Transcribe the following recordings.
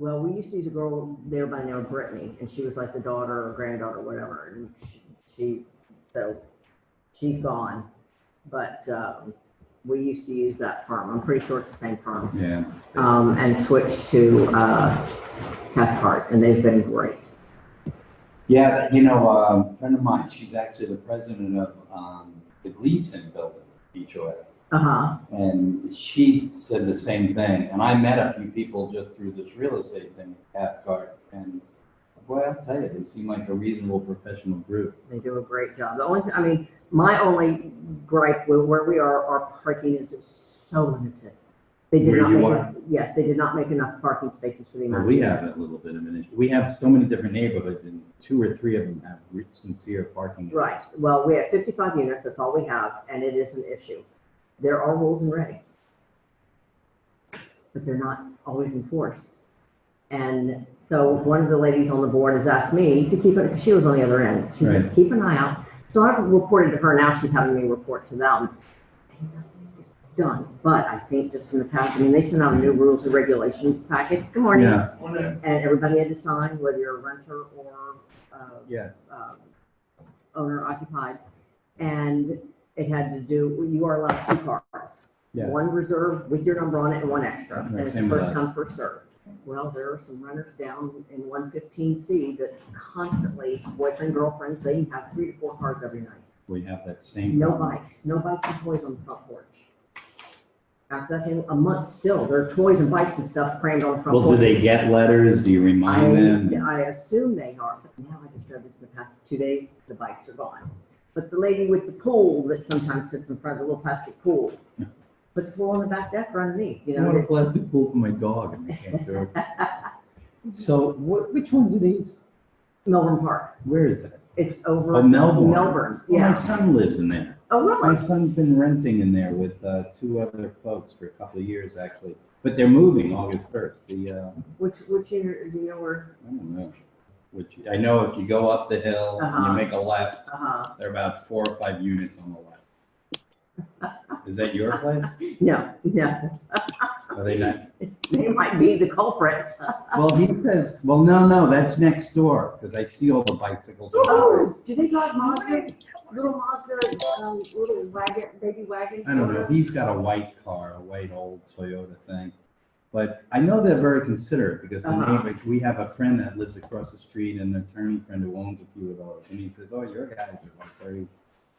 Well, we used to use a girl there by the name of Brittany, and she was like the daughter or granddaughter or whatever, and so she's gone. But we used to use that firm. I'm pretty sure it's the same firm. Yeah. And switched to Cathcart, and they've been great. Yeah, you know, a friend of mine, she's actually the president of the Gleason building, Detroit. And she said the same thing. And I met a few people just through this real estate thing at Cathcart. And boy, I'll tell you, they seem like a reasonable professional group. They do a great job. The only thing, I mean, my only gripe where we are, our parking is so limited. They did not make yes, they did not make enough parking spaces for the amount. Well, we have a little bit of an issue. We have so many different neighborhoods, and 2 or 3 of them have sincere parking issues. Right. Well, we have 55 units. That's all we have, and it is an issue. There are rules and regs, but they're not always enforced. And so one of the ladies on the board has asked me to keep it, because she was on the other end. She said, keep an eye out. So I've reported to her, now she's having me report to them. It's done. But I think just in the past, I mean, they sent out a new rules and regulations packet. Good morning. Yeah. And everybody had to sign, whether you're a renter or owner occupied. And it had to do, you are allowed 2 cars. Yes. One reserved with your number on it and one extra. And it's Same with first us. come, first served. Well, there are some renters down in 115C that constantly, boyfriend, girlfriends, they have 3 to 4 cars every night. We have that same No problem. bikes and toys on the front porch. After that, a month still, there are toys and bikes and stuff crammed on the front porch. Well, do they get letters? Do you remind them? I assume they are, but now I just noticed in the past 2 days, the bikes are gone. But the lady with the pool that sometimes sits in front of the little plastic pool, put the pool on the back deck or underneath, you I know. want a plastic pool for my dog, and I can't do it. So, which ones are these? Melbourne Park. Where is that? It's over. Oh, Melbourne. Melbourne, Well, yeah. my son lives in there. Oh, My really? son's been renting in there with 2 other folks for a couple of years, actually. But they're moving August 1st. Which year, do you know where? I don't know. I know if you go up the hill and you make a left, there are about 4 or 5 units on the left. Is that your place? No. Are they not? They might be the culprits. Well, he says, well, no, that's next door, because I see all the bicycles. Oh, do they drive Mazdas? Little Mazda, little wagon, baby wagons? I don't know. He's got a white car, a white old Toyota thing. But I know they're very considerate, because the neighbors, we have a friend that lives across the street, an attorney friend who owns a few of those. And he says, oh, your guys are like very,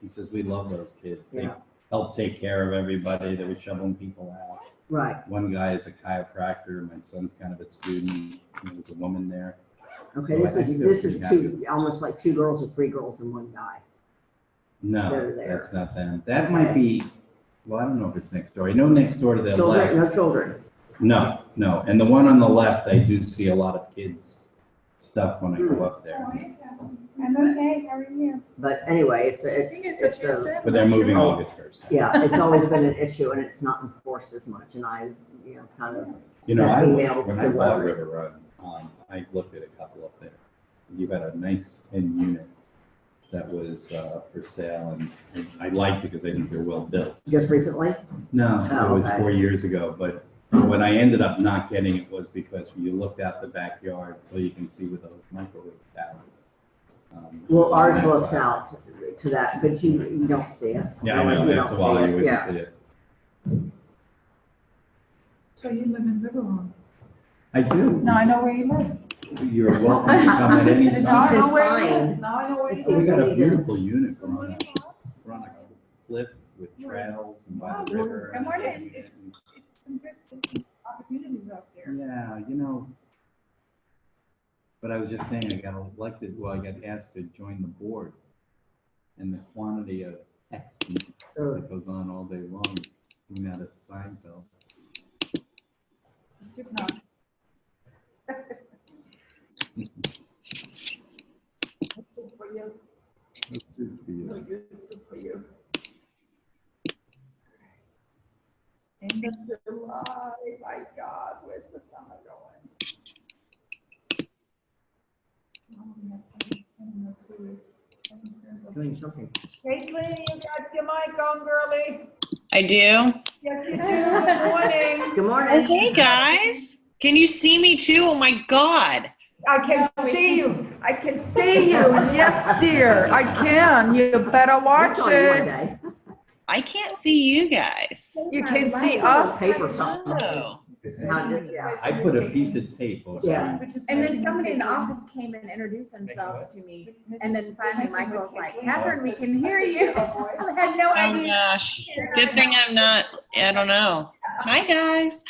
he says, we love those kids. They help take care of everybody. They were shoveling people out. Right. One guy is a chiropractor. My son's kind of a student. There's a woman there. Okay, So this I think is they're two, almost like 2 girls or 3 girls and 1 guy. No, They're there. that's not them. That might be, well, I don't know if it's next door. I know next door to the left. Children, no children. No. And the one on the left, I do see a lot of kids stuff when I go up there. I'm okay, how are you? But anyway, it's But they're moving August 1st. yeah, it's always been an issue and it's not enforced as much. And I, kind of You know, sent emails when to I bought whoever. River Run, I looked at a couple up there. You had a nice 10 unit that was for sale, and I liked it because I think they're well built. Just recently? No, Oh, it was okay. 4 years ago, but when I ended up not getting it was because you looked out the backyard so you can see with those microwave towers. Well, ours on that looks side. out to that, but you don't see it. Yeah, I know, You after a don't while see you it, wouldn't yeah. see it. So you live in Riverwalk? I do. Now I know where you live. You're welcome to come at any Now I time. know where you fine. live. Now I know where you It's We got a live. beautiful unit. We're on a cliff with trails and by the river. And what is, it's some good opportunities out there. Yeah, but I was just saying, I got elected, well, I got asked to join the board. And the quantity of text that goes on all day long, coming out of Seinfeld. Super nice. Good for you. It's good for you. Good for you. End of July, my God, where's the summer going? Oh, yes, Doing something. Caitlin, you got your mic on, girlie? I do. Yes, you do. Good morning. Good morning. Hey, guys. Can you see me too? Oh my God. I can see you. I can see you. Yes, dear. I can. You better I watch saw you one it. day. I can't see you guys. You can see Little us. paper something. Oh. Yeah. I put a piece of tape over Yeah. it. And then somebody in the office came and introduced themselves to me. And then finally Michael was like, Catherine, we can hear you. I had no Oh idea. gosh. Good thing I'm not, I don't know. Hi guys.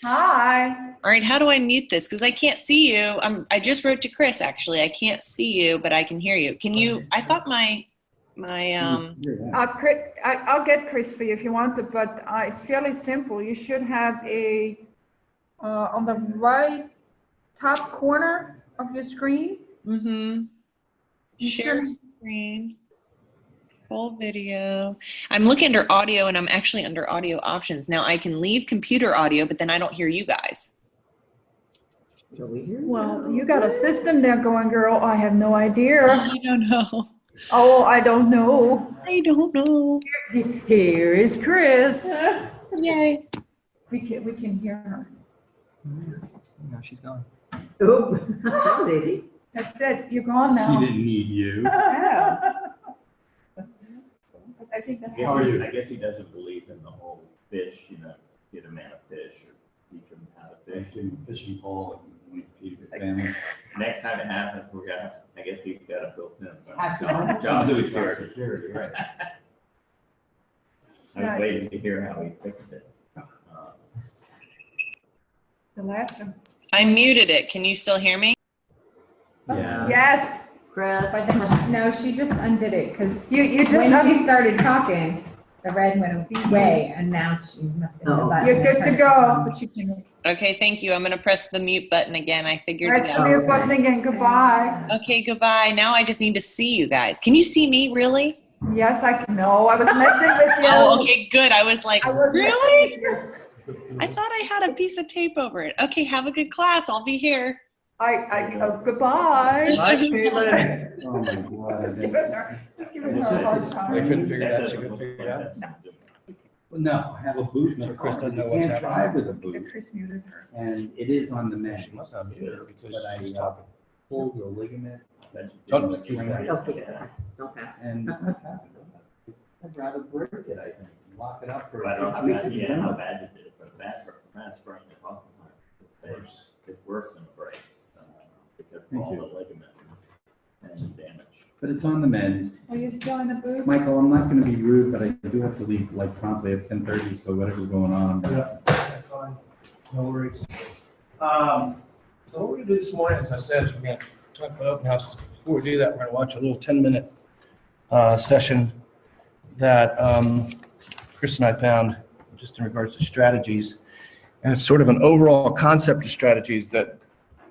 Hi. All right, how do I mute this? Because I can't see you. I just wrote to Chris actually. I can't see you, but I can hear you. Can you, I thought my Chris, I'll get Chris for you if you want to, but it's fairly simple. You should have on the right top corner of your screen. mm-hmm. You Share should- screen. Full video. I'm looking under audio and I'm actually under audio options. Now I can leave computer audio, but then I don't hear you guys. Do we hear you? Well, you got a system there going, girl. I have no idea. I don't know. Oh, I don't know. I don't know. Here is Chris. Yay. We can hear her. No, she's gone. Oop, that was easy. That's it. You're gone now. She didn't need you. I think that. I guess he doesn't believe in the whole fish, get a man a fish or teach him how to fish. Fishing pole and we feed the family. Next time it happens, I guess he's got a built in. I'll do it for security, right? I was waiting to hear how he fixed it. The last one. I muted it. Can you still hear me? Yeah. Yes. Chris. But then, no, she just undid it because You just when she started talking, the red went away and now she must have hit the Oh. button. You're good to go. But you can Okay, thank you. I'm going to press the mute button again. I figured press it the out. mute button again. Goodbye. Okay, goodbye. Now I just need to see you guys. Can you see me, really? Yes, I can. No, I was messing with you. Oh, okay, good. I was like, I was messing really? with you. I thought I had a piece of tape over it. Okay, have a good class. I'll be here. Goodbye. Bye, Caitlin. Oh my God. Just giving her a hard I time. couldn't figure it out. She couldn't figure it out. Well, no, I have a boot in So the Chris car. doesn't You know what's can't happening. drive with a Yeah, boot. Chris muted her. And it is on the She mend. must not mute her because But she's I talking. pulled the ligament Don't- Don't pick it up. Don't pass. and I'd rather break it, I think, and lock it up for I don't 6 know, weeks. and be how done. bad it is, but that sprain is often it's worse than a break. Because of all the ligament and damage. But it's on the mend. Are you still in the booth? Michael, I'm not gonna be rude, but I do have to leave like promptly at 10:30, so whatever's going on, I'm gonna. Yeah, that's fine. No worries. So what we're gonna do this morning, as I said, is we're gonna talk about open houses. Before we do that, we're gonna watch a little 10-minute session that Chris and I found just in regards to strategies. And it's sort of an overall concept of strategies that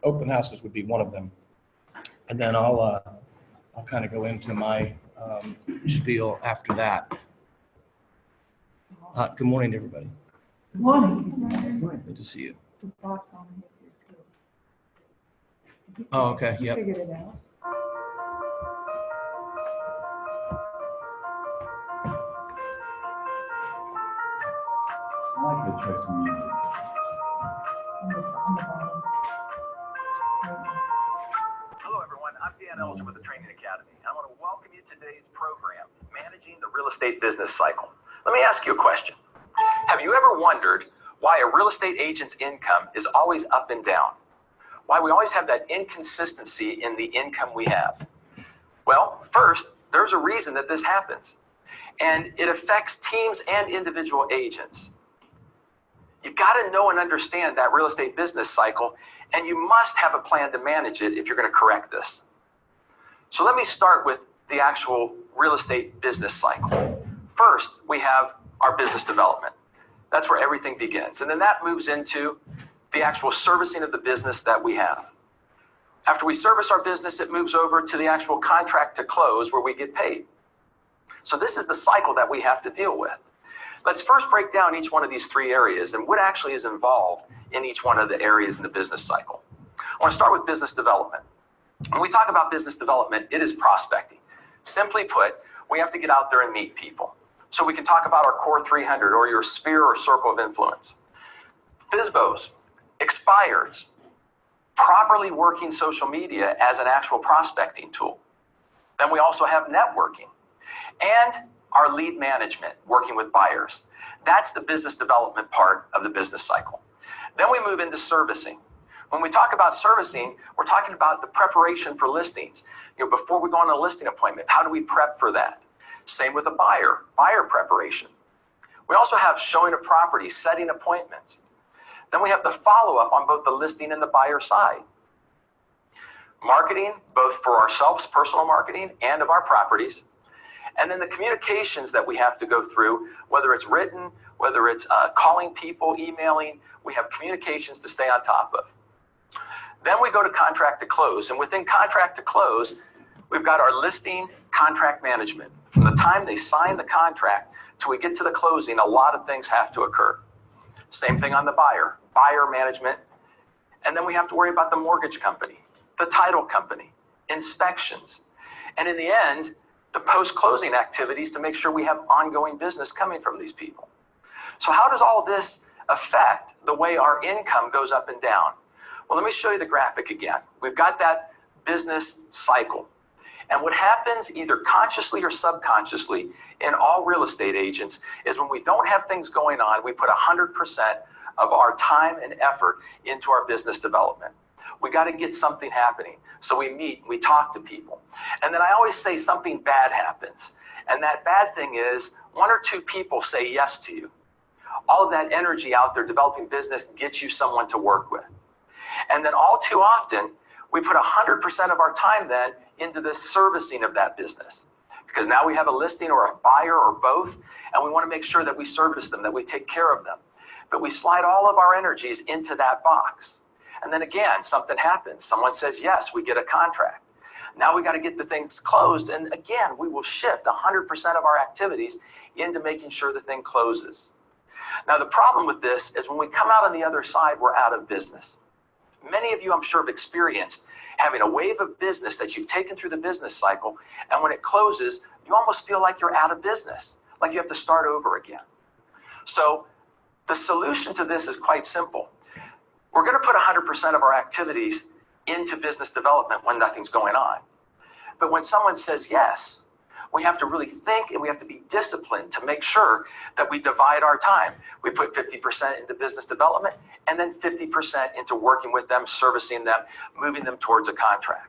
open houses would be one of them. And then I'll kind of go into my spiel after that. Good morning, everybody. Morning. Good to see you. So Bob's on here too. Oh, okay, yep. Figured it out. I like the choice of music. On the bottom. Hello, everyone. I'm Dan Elser with the Training Academy. I want to welcome you to today's program, Managing the Real Estate Business Cycle. Let me ask you a question. Have you ever wondered why a real estate agent's income is always up and down? Why we always have that inconsistency in the income we have? Well, first, there's a reason that this happens, and it affects teams and individual agents. You got to know and understand that real estate business cycle, and you must have a plan to manage it if you're going to correct this. So let me start with the actual real estate business cycle. First, we have our business development. That's where everything begins. And then that moves into the actual servicing of the business that we have. After we service our business, it moves over to the actual contract to close where we get paid. So this is the cycle that we have to deal with. Let's first break down each one of these three areas and what actually is involved in each one of the areas in the business cycle. I want to start with business development. When we talk about business development, it is prospecting. Simply put, we have to get out there and meet people. So we can talk about our core 300 or your sphere or circle of influence. FSBOs, Expireds, properly working social media as an actual prospecting tool. Then we also have networking and our lead management, working with buyers. That's the business development part of the business cycle. Then we move into servicing. When we talk about servicing, we're talking about the preparation for listings. Before we go on a listing appointment, how do we prep for that? Same with a buyer preparation. We also have showing a property, setting appointments. Then we have the follow-up on both the listing and the buyer side. Marketing, both for ourselves, personal marketing, and of our properties. And then the communications that we have to go through, whether it's written, whether it's calling people, emailing, we have communications to stay on top of. Then we go to contract to close. And within contract to close, we've got our listing contract management. From the time they sign the contract till we get to the closing, a lot of things have to occur. Same thing on the buyer management. And then we have to worry about the mortgage company, the title company, inspections. And in the end, the post-closing activities to make sure we have ongoing business coming from these people. So how does all this affect the way our income goes up and down? Well, let me show you the graphic again. We've got that business cycle. And what happens either consciously or subconsciously in all real estate agents is when we don't have things going on, we put 100% of our time and effort into our business development. We got to get something happening. So we meet, we talk to people. And then I always say something bad happens. And that bad thing is 1 or 2 people say yes to you. All of that energy out there developing business gets you someone to work with. And then all too often, we put 100% of our time then into the servicing of that business. Because now we have a listing or a buyer or both, and we want to make sure that we service them, that we take care of them. But we slide all of our energies into that box. And then again, something happens. Someone says yes, we get a contract. Now we got to get the things closed. And again, we will shift 100% of our activities into making sure the thing closes. Now the problem with this is when we come out on the other side, we're out of business. Many of you, I'm sure, have experienced having a wave of business that you've taken through the business cycle, and when it closes, you almost feel like you're out of business, like you have to start over again. So the solution to this is quite simple. We're going to put 100% of our activities into business development when nothing's going on. But when someone says yes, we have to really think and we have to be disciplined to make sure that we divide our time. We put 50% into business development and then 50% into working with them, servicing them, moving them towards a contract.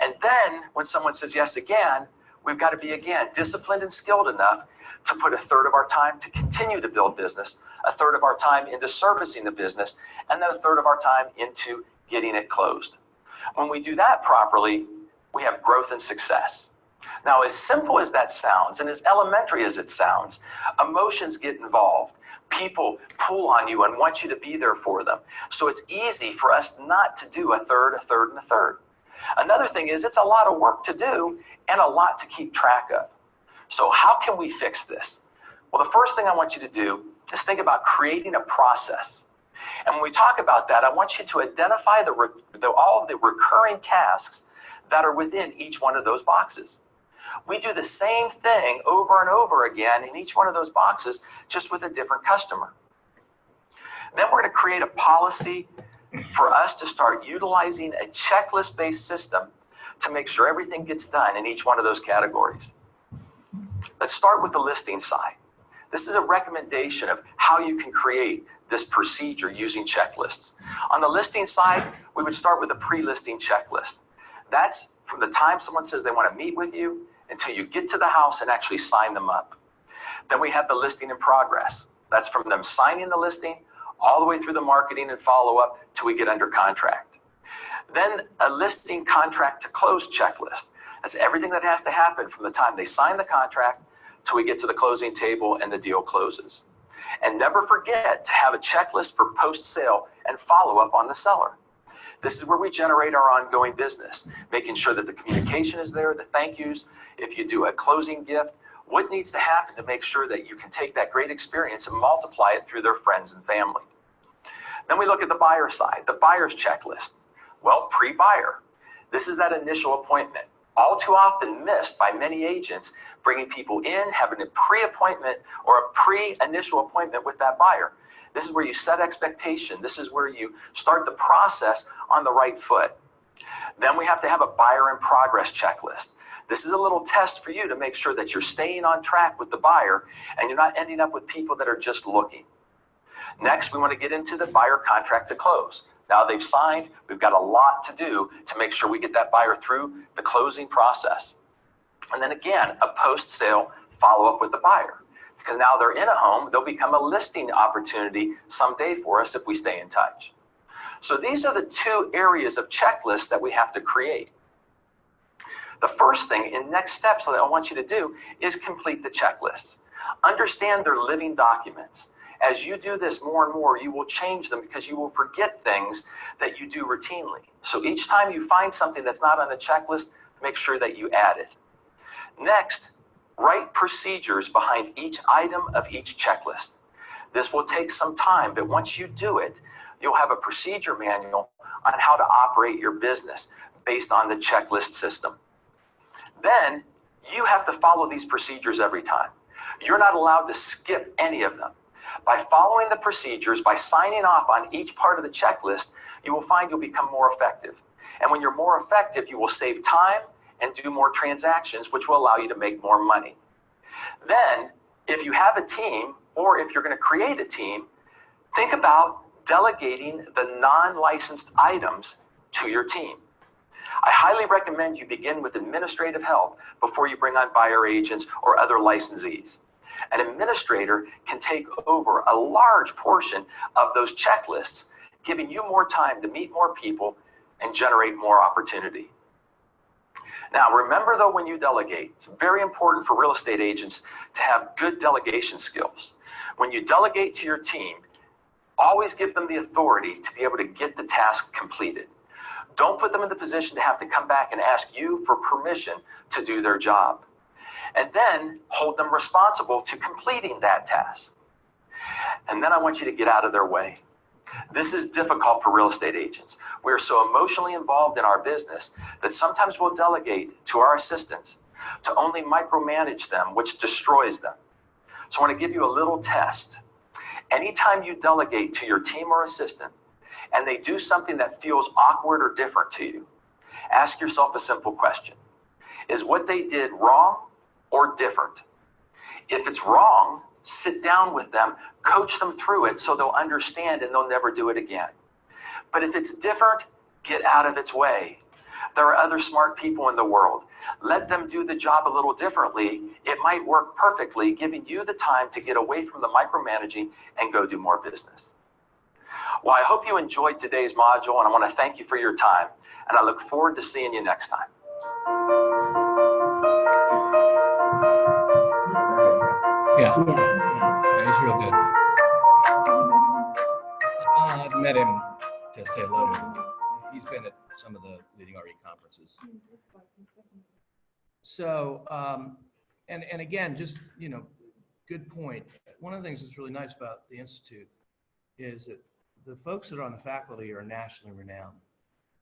And then when someone says yes again, we've got to be, again, disciplined and skilled enough to put 1/3 of our time to continue to build business, 1/3 of our time into servicing the business, and then 1/3 of our time into getting it closed. When we do that properly, we have growth and success. Now, as simple as that sounds, and as elementary as it sounds, emotions get involved. People pull on you and want you to be there for them. So it's easy for us not to do 1/3, 1/3, and 1/3. Another thing is it's a lot of work to do and a lot to keep track of. So how can we fix this? Well, the first thing I want you to do is think about creating a process. And when we talk about that, I want you to identify all of the recurring tasks that are within each one of those boxes. We do the same thing over and over again in each one of those boxes, just with a different customer. Then we're going to create a policy for us to start utilizing a checklist-based system to make sure everything gets done in each one of those categories. Let's start with the listing side. This is a recommendation of how you can create this procedure using checklists. On the listing side, we would start with a pre-listing checklist. That's from the time someone says they want to meet with you until you get to the house and actually sign them up. Then we have the listing in progress. That's from them signing the listing all the way through the marketing and follow-up till we get under contract. Then a listing contract to close checklist. That's everything that has to happen from the time they sign the contract till we get to the closing table and the deal closes. And never forget to have a checklist for post-sale and follow-up on the seller. This is where we generate our ongoing business, making sure that the communication is there, the thank yous. If you do a closing gift, what needs to happen to make sure that you can take that great experience and multiply it through their friends and family. Then we look at the buyer side, the buyer's checklist. Well, pre-buyer. This is that initial appointment. All too often missed by many agents, bringing people in, having a pre-appointment or a pre-initial appointment with that buyer. This is where you set expectation. This is where you start the process on the right foot. Then we have to have a buyer in progress checklist. This is a little test for you to make sure that you're staying on track with the buyer and you're not ending up with people that are just looking. Next, we want to get into the buyer contract to close. Now they've signed, we've got a lot to do to make sure we get that buyer through the closing process. And then again, a post-sale follow-up with the buyer. Because now they're in a home, they'll become a listing opportunity someday for us if we stay in touch. So these are the two areas of checklists that we have to create. The first thing in next steps that I want you to do is complete the checklists. Understand they're living documents. As you do this more and more, you will change them because you will forget things that you do routinely. So each time you find something that's not on the checklist, make sure that you add it. Next, write procedures behind each item of each checklist. This will take some time, but once you do it, you'll have a procedure manual on how to operate your business based on the checklist system. Then you have to follow these procedures every time. You're not allowed to skip any of them. By following the procedures, by signing off on each part of the checklist, you will find you'll become more effective. And when you're more effective, you will save time and do more transactions, which will allow you to make more money. Then, if you have a team, or if you're going to create a team, think about delegating the non-licensed items to your team. I highly recommend you begin with administrative help before you bring on buyer agents or other licensees. An administrator can take over a large portion of those checklists, giving you more time to meet more people and generate more opportunity. Now, remember though, when you delegate, it's very important for real estate agents to have good delegation skills. When you delegate to your team, always give them the authority to be able to get the task completed. Don't put them in the position to have to come back and ask you for permission to do their job. And then hold them responsible to completing that task. And then I want you to get out of their way. This is difficult for real estate agents. We are so emotionally involved in our business that sometimes we'll delegate to our assistants to only micromanage them, which destroys them. So I want to give you a little test. Anytime you delegate to your team or assistant and they do something that feels awkward or different to you, ask yourself a simple question. Is what they did wrong or different? If it's wrong, sit down with them, coach them through it so they'll understand and they'll never do it again. But if it's different, get out of its way. There are other smart people in the world. Let them do the job a little differently. It might work perfectly, giving you the time to get away from the micromanaging and go do more business. Well, I hope you enjoyed today's module, and I want to thank you for your time, and I look forward to seeing you next time. Yeah, he's real good. I've met him to say hello to him. He's been at some of the leading RE conferences. So, and again, just, you know, good point. One of the things that's really nice about the Institute is that the folks that are on the faculty are nationally renowned.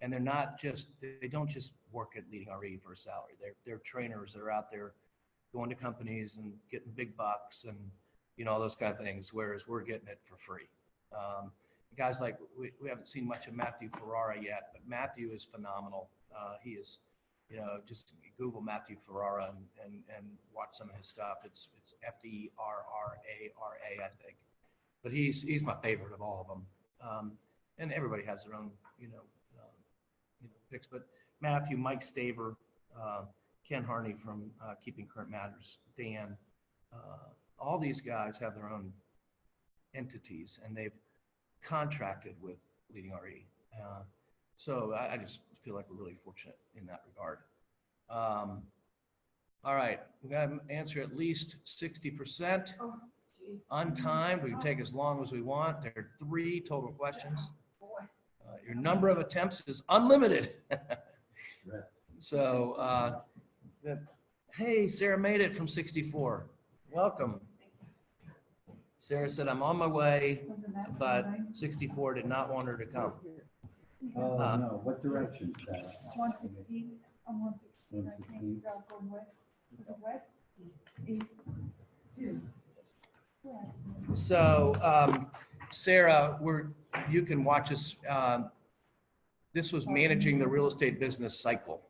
And they're not just, they don't just work at Leading RE for a salary. They're trainers that are out there going to companies and getting big bucks and, you know, all those kind of things, whereas we're getting it for free. Guys like, we haven't seen much of Matthew Ferrara yet, but Matthew is phenomenal. He is, you know, just Google Matthew Ferrara and watch some of his stuff. It's Ferrara, I think. But he's my favorite of all of them. And everybody has their own, picks. But Matthew, Mike Staver, Ken Harney from Keeping Current Matters, Dan, all these guys have their own entities, and they've contracted with Leading RE. So I just feel like we're really fortunate in that regard. All right, we got to answer at least 60%. Untimed. We can take as long as we want. There are 3 total questions. Your number of attempts is unlimited. So, hey, Sarah made it from 64. Welcome. Sarah said, I'm on my way, but 64 did not want her to come. Oh, no. What direction, Sarah? 116. I'm 116. I think going west. Is it west? East. So Sarah, you can watch us. This was managing the real estate business cycle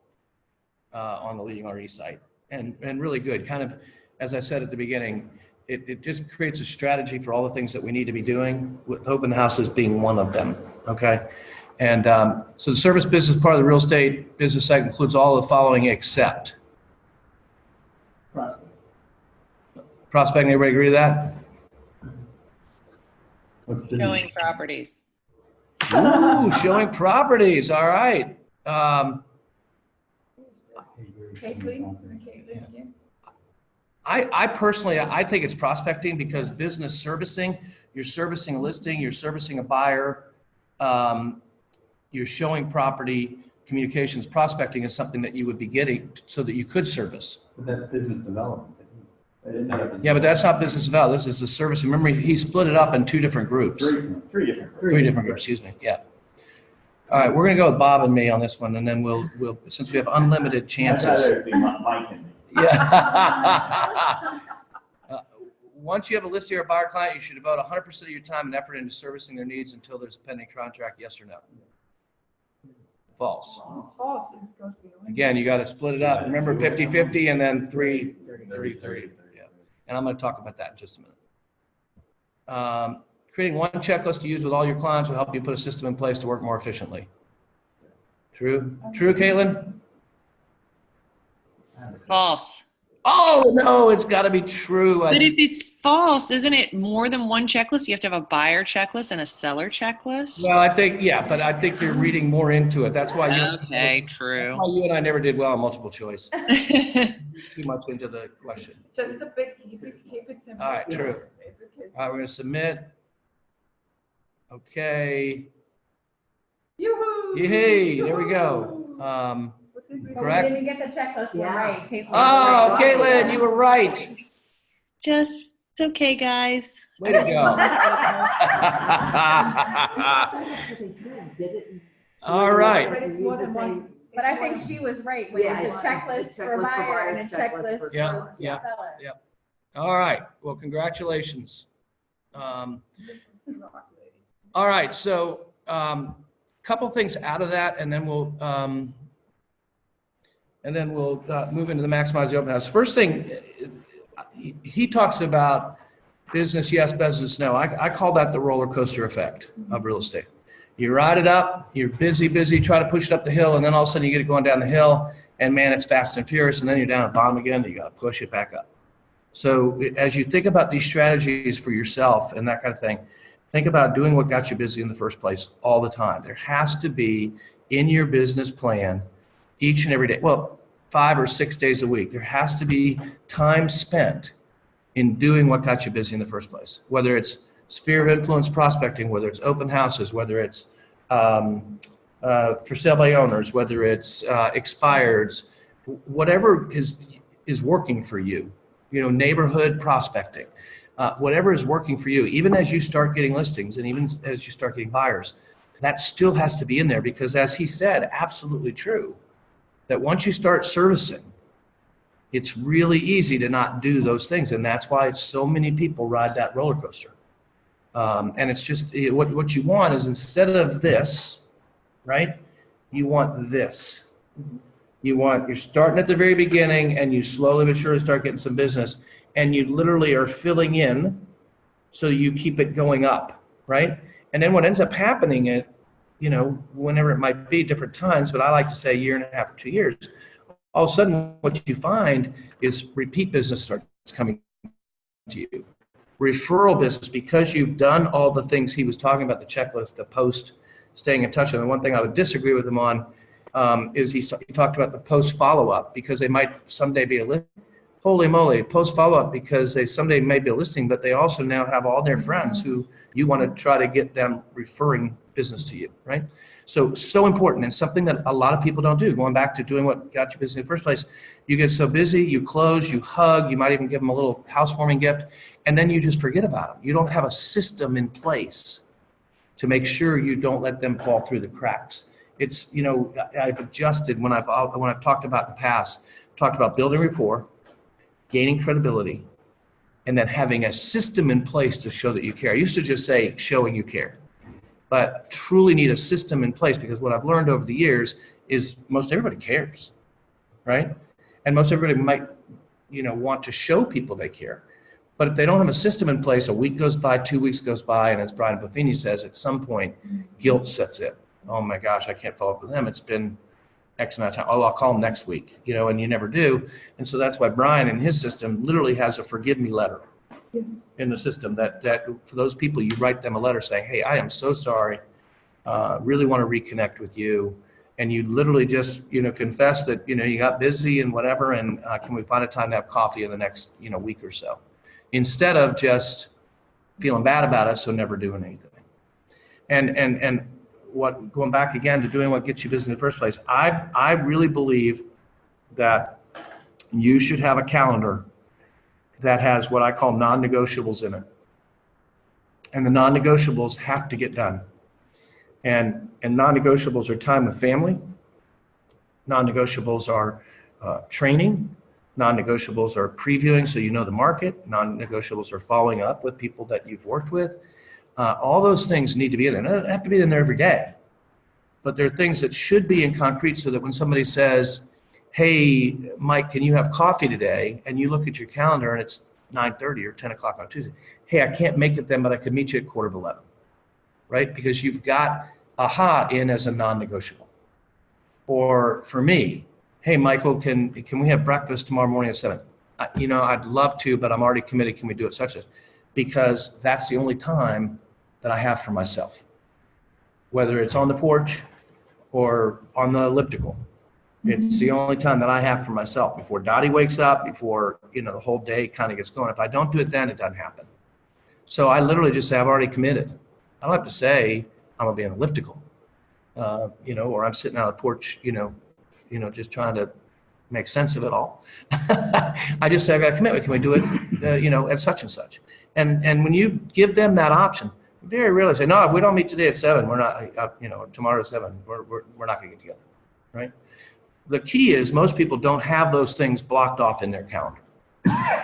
on the Leading RE site, and really good. Kind of, as I said at the beginning, it just creates a strategy for all the things that we need to be doing, with open houses being one of them. Okay, and so the service business part of the real estate business cycle includes all the following except prospecting. Everybody agree to that? Showing properties. Ooh, showing properties. All right. I personally, I think it's prospecting, because business servicing, you're servicing a listing, you're servicing a buyer, you're showing property. Communications prospecting is something that you would be getting so that you could service. But that's business development. Yeah, but that's not business development. This is the service. Remember, he split it up in two different groups. Three different. Three different groups, excuse me, yeah. All right, we're gonna go with Bob and me on this one, and then we'll since we have unlimited chances. I'd rather it be Mike and me. Yeah. Once you have a listing or a buyer client, you should devote 100% of your time and effort into servicing their needs until there's a pending contract, yes or no? False. It's false. It's going to be. Again, you gotta split it up. Remember 50-50 and then 30-30. Yeah. And I'm gonna talk about that in just a minute. Creating one checklist to use with all your clients will help you put a system in place to work more efficiently. True? True, Caitlin? False. Oh, no, it's gotta be true. But if it's false, isn't it more than one checklist? You have to have a buyer checklist and a seller checklist? Well, I think, yeah, but I think you're reading more into it. That's why Okay, true. that's why you and I never did well on multiple choice. Too much into the question. Just a bit, keep it simple. All right, true. All right, we're gonna submit. Okay. Yoo-hoo! Yay, there we go. But Correct. we didn't get the checklist Yeah. right. Caitlin. Oh, Caitlin, you were right. Just, it's okay, guys. Way to go. All right. But it's more than one. But I think she was right, when Yeah, it's a checklist for buyer and a checklist for Yeah, yeah. seller. Yeah. All right. Well, congratulations. All right. So, couple things out of that, and then we'll move into the maximize the open house. First thing, he talks about business yes, business no. I call that the roller coaster effect of real estate. You ride it up, you're busy, try to push it up the hill, and then all of a sudden you get it going down the hill, and man, it's fast and furious, and then you're down at the bottom again, and you got to push it back up. So as you think about these strategies for yourself and that kind of thing, think about doing what got you busy in the first place all the time. There has to be in your business plan each and every day, well, 5 or 6 days a week, there has to be time spent in doing what got you busy in the first place, whether it's sphere of influence prospecting, whether it's open houses, whether it's for sale by owners, whether it's expireds, whatever is working for you, neighborhood prospecting, whatever is working for you, even as you start getting listings and even as you start getting buyers, that still has to be in there, because as he said, absolutely true, that once you start servicing, it's really easy to not do those things. And that's why so many people ride that roller coaster. And it's just what you want is, instead of this, right? You want this. You're starting at the very beginning, and you slowly but surely start getting some business, and you literally are filling in so you keep it going up, right? And then what ends up happening whenever it might be, different times, but I like to say 1.5 years or 2 years, all of a sudden what you find is repeat business starts coming to you. Referral business, because you've done all the things he was talking about, the checklist, the post, staying in touch. And the one thing I would disagree with him on is he talked about the post follow-up, because they might someday be a listing. Holy moly, post follow-up, because they someday may be a listing, but they also now have all their friends who you want to try to get them referring business to you, right? So important, and something that a lot of people don't do. Going back to doing what got you busy in the first place, you get so busy, you close, you hug, you might even give them a little housewarming gift, and then you just forget about them. You don't have a system in place to make sure you don't let them fall through the cracks. It's, I've adjusted when I've talked about in the past, talked about building rapport, gaining credibility, and then having a system in place to show that you care. I used to just say showing you care, but truly need a system in place, because what I've learned over the years is most everybody cares, right? And most everybody might, want to show people they care. But if they don't have a system in place, a week goes by, 2 weeks goes by, and as Brian Buffini says, at some point, guilt sets in. Oh my gosh, I can't follow up with them. It's been X amount of time. Oh, I'll call them next week, and you never do. And so that's why Brian in his system literally has a forgive me letter in the system that for those people, you write them a letter saying, hey, I am so sorry. Really want to reconnect with you. And you literally just, confess that, you got busy and whatever. And can we find a time to have coffee in the next, week or so? Instead of just feeling bad about it, so never doing anything. And going back again to doing what gets you business in the first place, I really believe that you should have a calendar that has what I call non-negotiables in it. And the non-negotiables have to get done. And non-negotiables are time with family. Non-negotiables are training. Non-negotiables are previewing so you know the market. Non-negotiables are following up with people that you've worked with. All those things need to be in there. They don't have to be in there every day, but there are things that should be in concrete so that when somebody says, hey, Mike, can you have coffee today? And you look at your calendar and it's 9:30 or 10 o'clock on Tuesday. Hey, I can't make it then, but I could meet you at 11:15, right? Because you've got AHA in as a non-negotiable. Or for me, hey, Michael, can we have breakfast tomorrow morning at 7? I'd love to, but I'm already committed. Can we do it such as? Because that's the only time that I have for myself. Whether it's on the porch or on the elliptical. It's the only time that I have for myself before Dottie wakes up, before, the whole day kind of gets going. If I don't do it then, it doesn't happen. So I literally just say, I've already committed. I don't have to say I'm gonna be an elliptical, or I'm sitting on the porch, just trying to make sense of it all. I just say, I've got a commitment. Can we do it, at such and such? And when you give them that option, very rarely say, no, if we don't meet today at 7, we're not, tomorrow at 7, we're not gonna get together, right? The key is most people don't have those things blocked off in their calendar,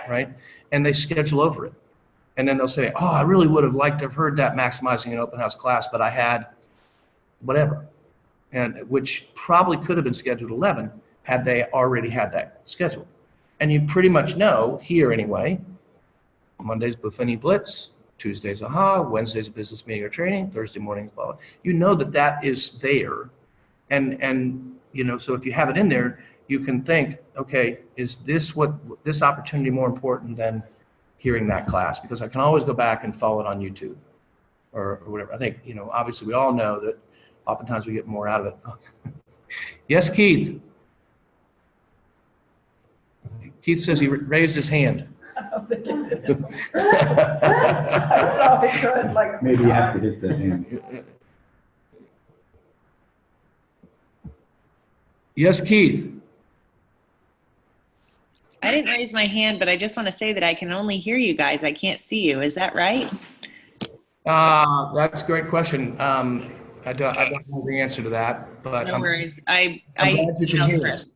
right? And they schedule over it. And then they'll say, oh, I really would have liked to have heard that maximizing an open house class, but I had whatever. And which probably could have been scheduled 11 had they already had that scheduled. And you pretty much know here anyway, Monday's Buffini Blitz, Tuesday's AHA, Wednesday's a business meeting or training, Thursday morning's blah, blah. You know that is there. And so if you have it in there, you can think, okay, is this opportunity more important than hearing that class? Because I can always go back and follow it on YouTube or whatever. I think, obviously we all know that oftentimes we get more out of it. Yes, Keith. Keith says he raised his hand. I saw it, so I was like. Maybe you have to hit the hand. Yes, Keith. I didn't raise my hand, but I just want to say that I can only hear you guys. I can't see you. Is that right? That's a great question. I don't know the answer to that, but no worries. I'm glad you can hear us.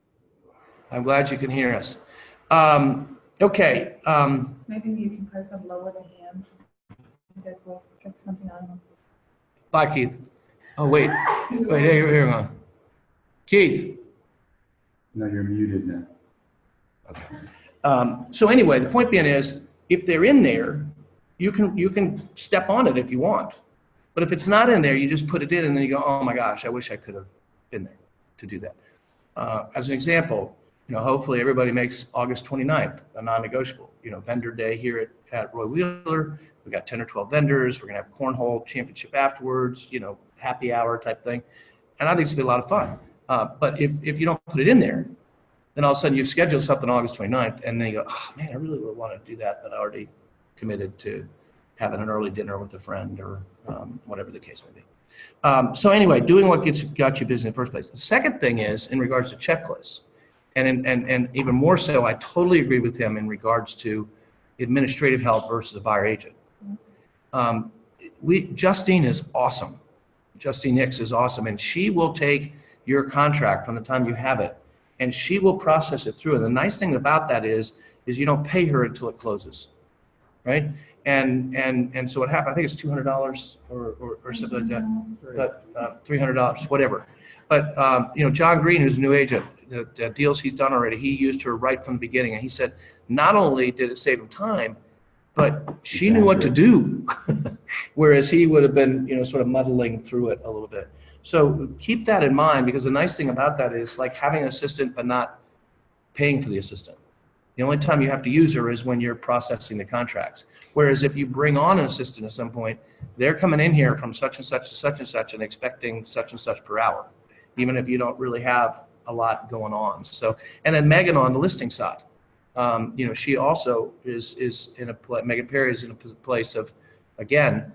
I'm glad you can hear us. Okay. Maybe you can press and lower the hand. That will get something on them. Bye, Keith. Oh, wait, here we go. Keith. No, you're muted now. Okay. So anyway, the point being is, if they're in there, you can step on it if you want. But if it's not in there, you just put it in and then you go, oh my gosh, I wish I could have been there to do that. As an example, hopefully everybody makes August 29th a non-negotiable. Vendor day here at Roy Wheeler. We got 10 or 12 vendors. We're gonna have cornhole championship afterwards. Happy hour type thing, and I think it's gonna be a lot of fun. But if you don't put it in there, then all of a sudden you've scheduled something August 29th, and then you go, oh man, I really would want to do that, but I already committed to having an early dinner with a friend or whatever the case may be. So anyway, doing what got you busy in the first place. The second thing is in regards to checklists, and even more so, I totally agree with him in regards to administrative help versus a buyer agent. Justine is awesome. Justine Hicks is awesome, and she will take your contract from the time you have it, and she will process it through. And the nice thing about that is you don't pay her until it closes. right? And so what happened, I think it's $200 or something like that, but $300, whatever. But, John Green, who's a new agent, the deals he's done already, he used her right from the beginning. And he said, not only did it save him time, but she knew what to do. Whereas he would have been, sort of muddling through it a little bit. So keep that in mind, because the nice thing about that is like having an assistant, but not paying for the assistant. The only time you have to use her is when you're processing the contracts. Whereas if you bring on an assistant at some point, they're coming in here from such and such to such and such and expecting such and such per hour, even if you don't really have a lot going on. So, and then Megan on the listing side, she also is in a Megan Perry is in a place of, again,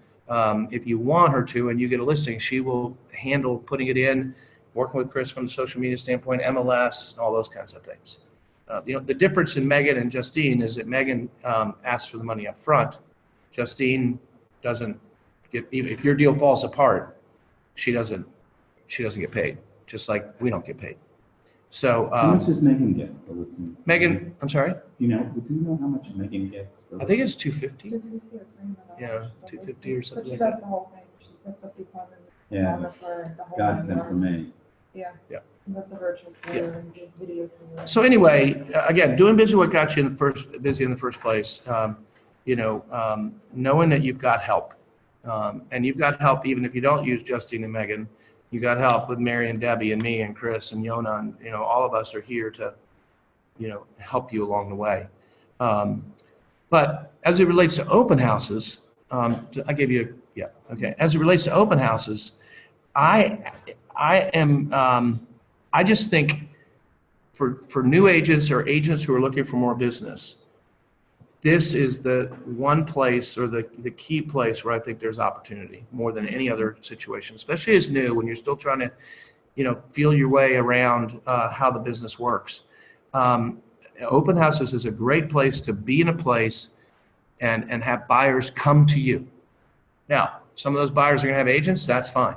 if you want her to and you get a listing, she will handle putting it in, working with Chris from the social media standpoint, MLS, and all those kinds of things. The difference in Megan and Justine is that Megan asks for the money up front. Justine doesn't get, even if your deal falls apart, she doesn't get paid, just like we don't get paid. So how much does Megan get for listening? Megan, I'm sorry? Do you know how much Megan gets? I think it's $250. $250 or $300. Yeah, $250 or something. But she like does that. the whole thing. She sets up the appointment. Yeah, For the whole godsend for me. Yeah. Yeah. And does the virtual tour and give video tour. So anyway, again, doing busy what got you busy in the first place. Knowing that you've got help, and you've got help even if you don't use Justine and Megan. You got help with Mary and Debbie and me and Chris and Yona, and all of us are here to, help you along the way. But as it relates to open houses, I gave you As it relates to open houses, I just think for new agents or agents who are looking for more business, this is the one place or the key place where I think there's opportunity more than any other situation, especially as new when you're still trying to, feel your way around how the business works. Open houses is a great place to be in a place and have buyers come to you. Now, some of those buyers are going to have agents, that's fine.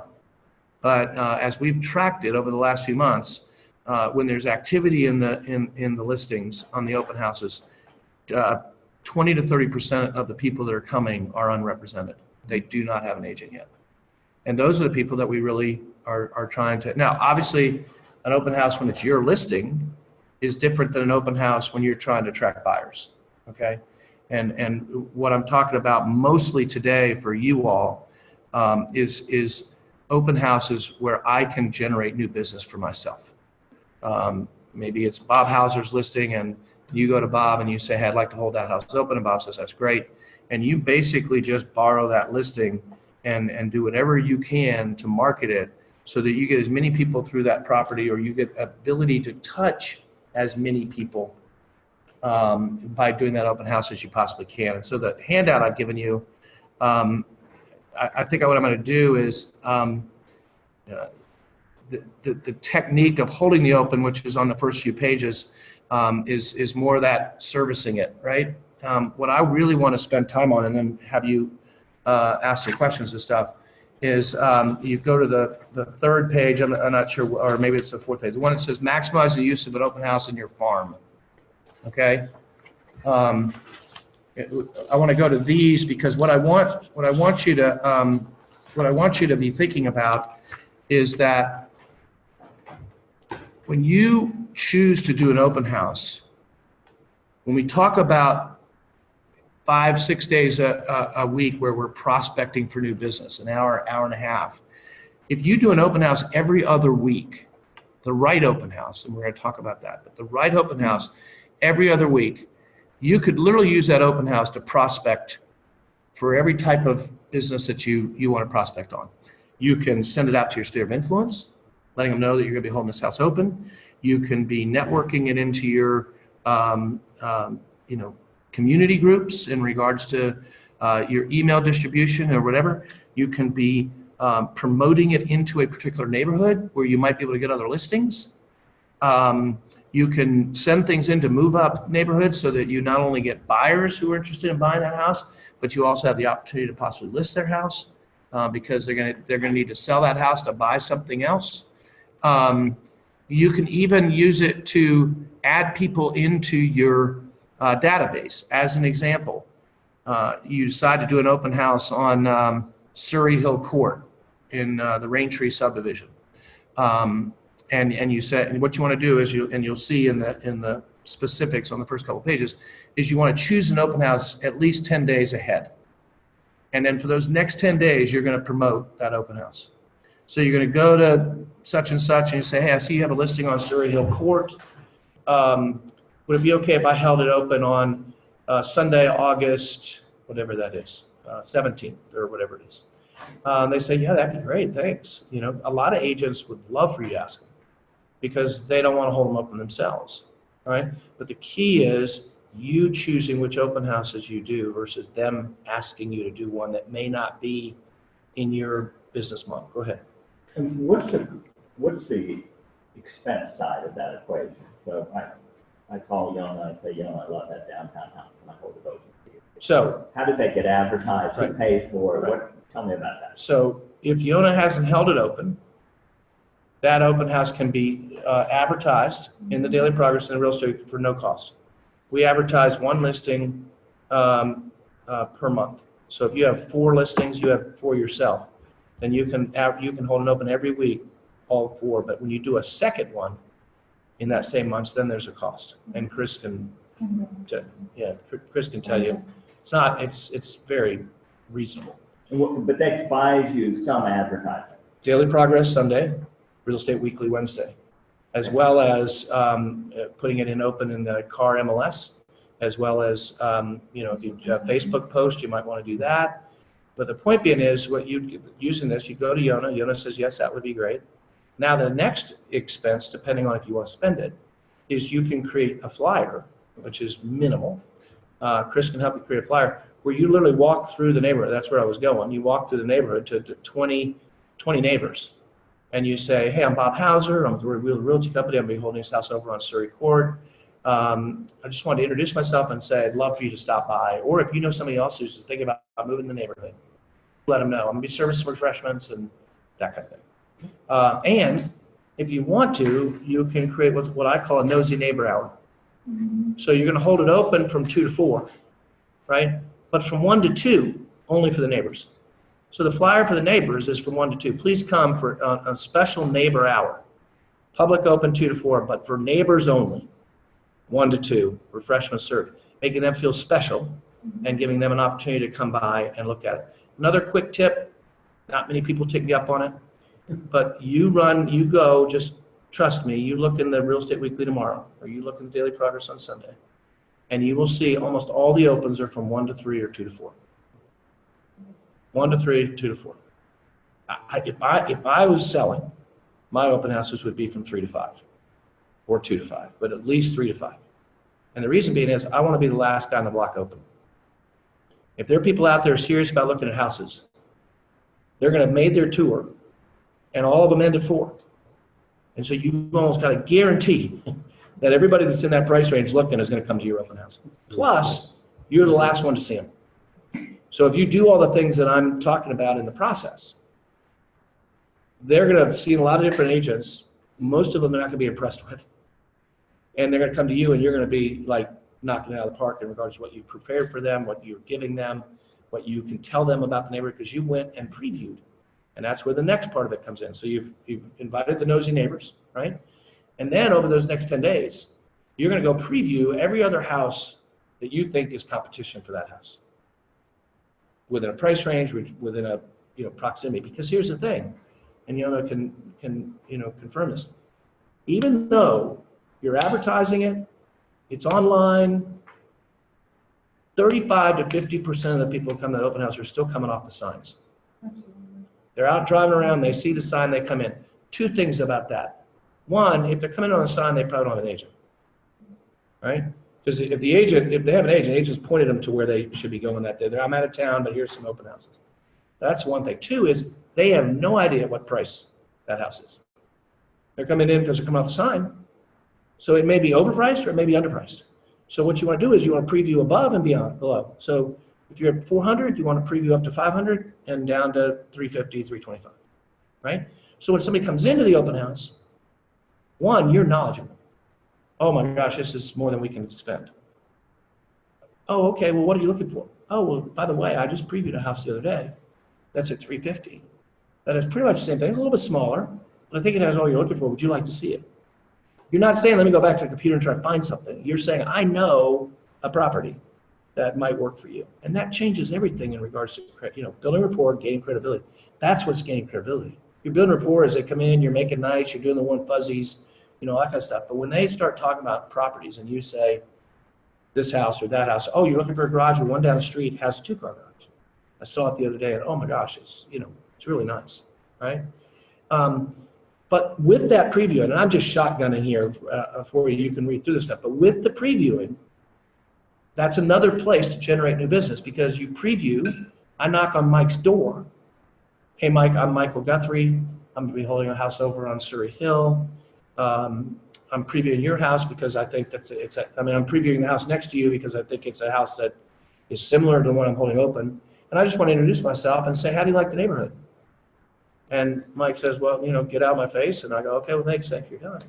But as we've tracked it over the last few months, when there's activity in the listings on the open houses, 20 to 30% of the people that are coming are unrepresented. They do not have an agent yet. And those are the people that we really are trying to. Now, obviously, an open house when it's your listing is different than an open house when you're trying to attract buyers, okay? And what I'm talking about mostly today for you all is open houses where I can generate new business for myself. Maybe it's Bob Hauser's listing and you go to Bob and you say, hey, I'd like to hold that house open. And Bob says, that's great. And you basically just borrow that listing and do whatever you can to market it so that you get as many people through that property or you get ability to touch as many people by doing that open house as you possibly can. And so the handout I've given you, I think what I'm going to do is the technique of holding the open, which is on the first few pages, is more that servicing it, right? What I really want to spend time on and then have you ask some questions and stuff is you go to the third page, I'm not sure, or maybe it's the fourth page, the one that says maximize the use of an open house in your farm, okay? I want to go to these because what I want you to be thinking about is that when you choose to do an open house, when we talk about 5-6 days a week where we're prospecting for new business, an hour and a half, if you do an open house every other week, the right open house, and we're going to talk about that, but the right open house every other week, you could literally use that open house to prospect for every type of business that you want to prospect on. You can send it out to your sphere of influence, letting them know that you're going to be holding this house open. You can be networking it into your, community groups in regards to your email distribution or whatever. You can be promoting it into a particular neighborhood where you might be able to get other listings. You can send things into move up neighborhoods so that you not only get buyers who are interested in buying that house, but you also have the opportunity to possibly list their house because they're gonna need to sell that house to buy something else. You can even use it to add people into your database. As an example, you decide to do an open house on Surrey Hill Court in the Rain Tree subdivision. And you said, and what you want to do is you'll see in the specifics on the first couple pages, is you want to choose an open house at least 10 days ahead. And then for those next 10 days, you're going to promote that open house. So you're going to go to such and such and you say, hey, I see you have a listing on Surrey Hill Court. Would it be okay if I held it open on Sunday, August, whatever that is, 17th or whatever it is? They say, yeah, that'd be great, thanks. You know, a lot of agents would love for you to ask them because they don't want to hold them open themselves, right? But the key is you choosing which open houses you do versus them asking you to do one that may not be in your business model. Go ahead. And what's the expense side of that equation? So I call Yona and say, Yona, I love that downtown house. Can I hold it open for you? So how does that get advertised? Who right. pays for it? Right. Tell me about that. So if Yona hasn't held it open, that open house can be advertised in the Daily Progress and Real Estate for no cost. We advertise one listing per month. So if you have 4 listings, you have 4 yourself. Then you can hold it open every week, all 4. But when you do a second one in that same month, then there's a cost. And Chris can, Chris can tell you, it's very reasonable. But that buys you some advertising. Daily Progress Sunday, Real Estate Weekly Wednesday, as well as putting it in open in the car MLS, as well as, if you have Facebook post, you might want to do that. But the point being is, using this, you go to Yona. Yona says, yes, that would be great. Now the next expense, depending on if you want to spend it, is you can create a flyer, which is minimal. Chris can help you create a flyer where you literally walk through the neighborhood. That's where I was going. You walk through the neighborhood to 20 neighbors. And you say, hey, I'm Bob Hauser. I'm with the Realty Company. I'm going to be holding this house over on Surrey Court. I just wanted to introduce myself and say I'd love for you to stop by. Or if you know somebody else who's thinking about moving in the neighborhood, let them know. I'm going to be serving some refreshments and that kind of thing. And if you want to, you can create what I call a nosy neighbor hour. So you're going to hold it open from 2 to 4, right? But from 1 to 2, only for the neighbors. So the flyer for the neighbors is from 1 to 2. Please come for a special neighbor hour. Public open 2 to 4, but for neighbors only, 1 to 2, refreshments served, making them feel special and giving them an opportunity to come by and look at it. Another quick tip, not many people take me up on it, but you go, just trust me, you look in the Real Estate Weekly tomorrow, or you look in the Daily Progress on Sunday, and you will see almost all the opens are from 1 to 3 or 2 to 4. 1 to 3, 2 to 4. If I was selling, my open houses would be from 3 to 5 or 2 to 5, but at least 3 to 5. And the reason being is I want to be the last guy on the block open. If there are people out there serious about looking at houses, they're going to have made their tour and all of them end at 4. And so you almost got to guarantee that everybody that's in that price range looking is going to come to your open house. Plus, you're the last one to see them. So if you do all the things that I'm talking about in the process, they're going to have seen a lot of different agents. Most of them they're not going to be impressed with. And they're going to come to you and you're going to be like knocking it out of the park in regards to what you've prepared for them, what you're giving them, what you can tell them about the neighborhood because you went and previewed. And that's where the next part of it comes in. So you've invited the nosy neighbors, right? And then over those next 10 days, you're going to go preview every other house that you think is competition for that house within a price range, within a proximity. Because here's the thing, and Yona can confirm this. Even though you're advertising it, it's online, 35 to 50% of the people who come to the open house are still coming off the signs. They're out driving around, they see the sign, they come in. 2 things about that. One, if they're coming on a sign, they probably don't have an agent, right? Because if they have an agent, the agent's pointed them to where they should be going that day. I'm out of town, but here's some open houses. That's one thing. 2 is they have no idea what price that house is. They're coming in because they're coming off the sign. So it may be overpriced or it may be underpriced. So what you want to do is you want to preview above and below. So if you're at 400, you want to preview up to 500 and down to 350, 325, right? So when somebody comes into the open house, 1, you're knowledgeable. Oh my gosh, this is more than we can spend. Oh, okay, well, what are you looking for? Oh, well, by the way, I just previewed a house the other day. That's at 350. That is pretty much the same thing, it's a little bit smaller, but I think it has all you're looking for. Would you like to see it? You're not saying, let me go back to the computer and try to find something. You're saying, I know a property that might work for you. And that changes everything in regards to, building rapport, gaining credibility. That's what's gaining credibility. You're building rapport as they come in, you're making nice, you're doing the warm fuzzies, all that kind of stuff. But when they start talking about properties and you say, this house or that house, oh, you're looking for a garage, or one down the street has a 2-car garage. I saw it the other day and oh my gosh, it's really nice, right? But with that preview, and I'm just shotgunning here for you, you can read through this stuff, but with the previewing, that's another place to generate new business because you preview, I knock on Mike's door. Hey, Mike, I'm Michael Guthrie. I'm gonna be holding a house over on Surrey Hill. I'm previewing your house because I think I'm previewing the house next to you because I think it's a house that is similar to the one I'm holding open. And I just want to introduce myself and say, how do you like the neighborhood? And Mike says, well, get out of my face. And I go, okay, well, thanks for your time.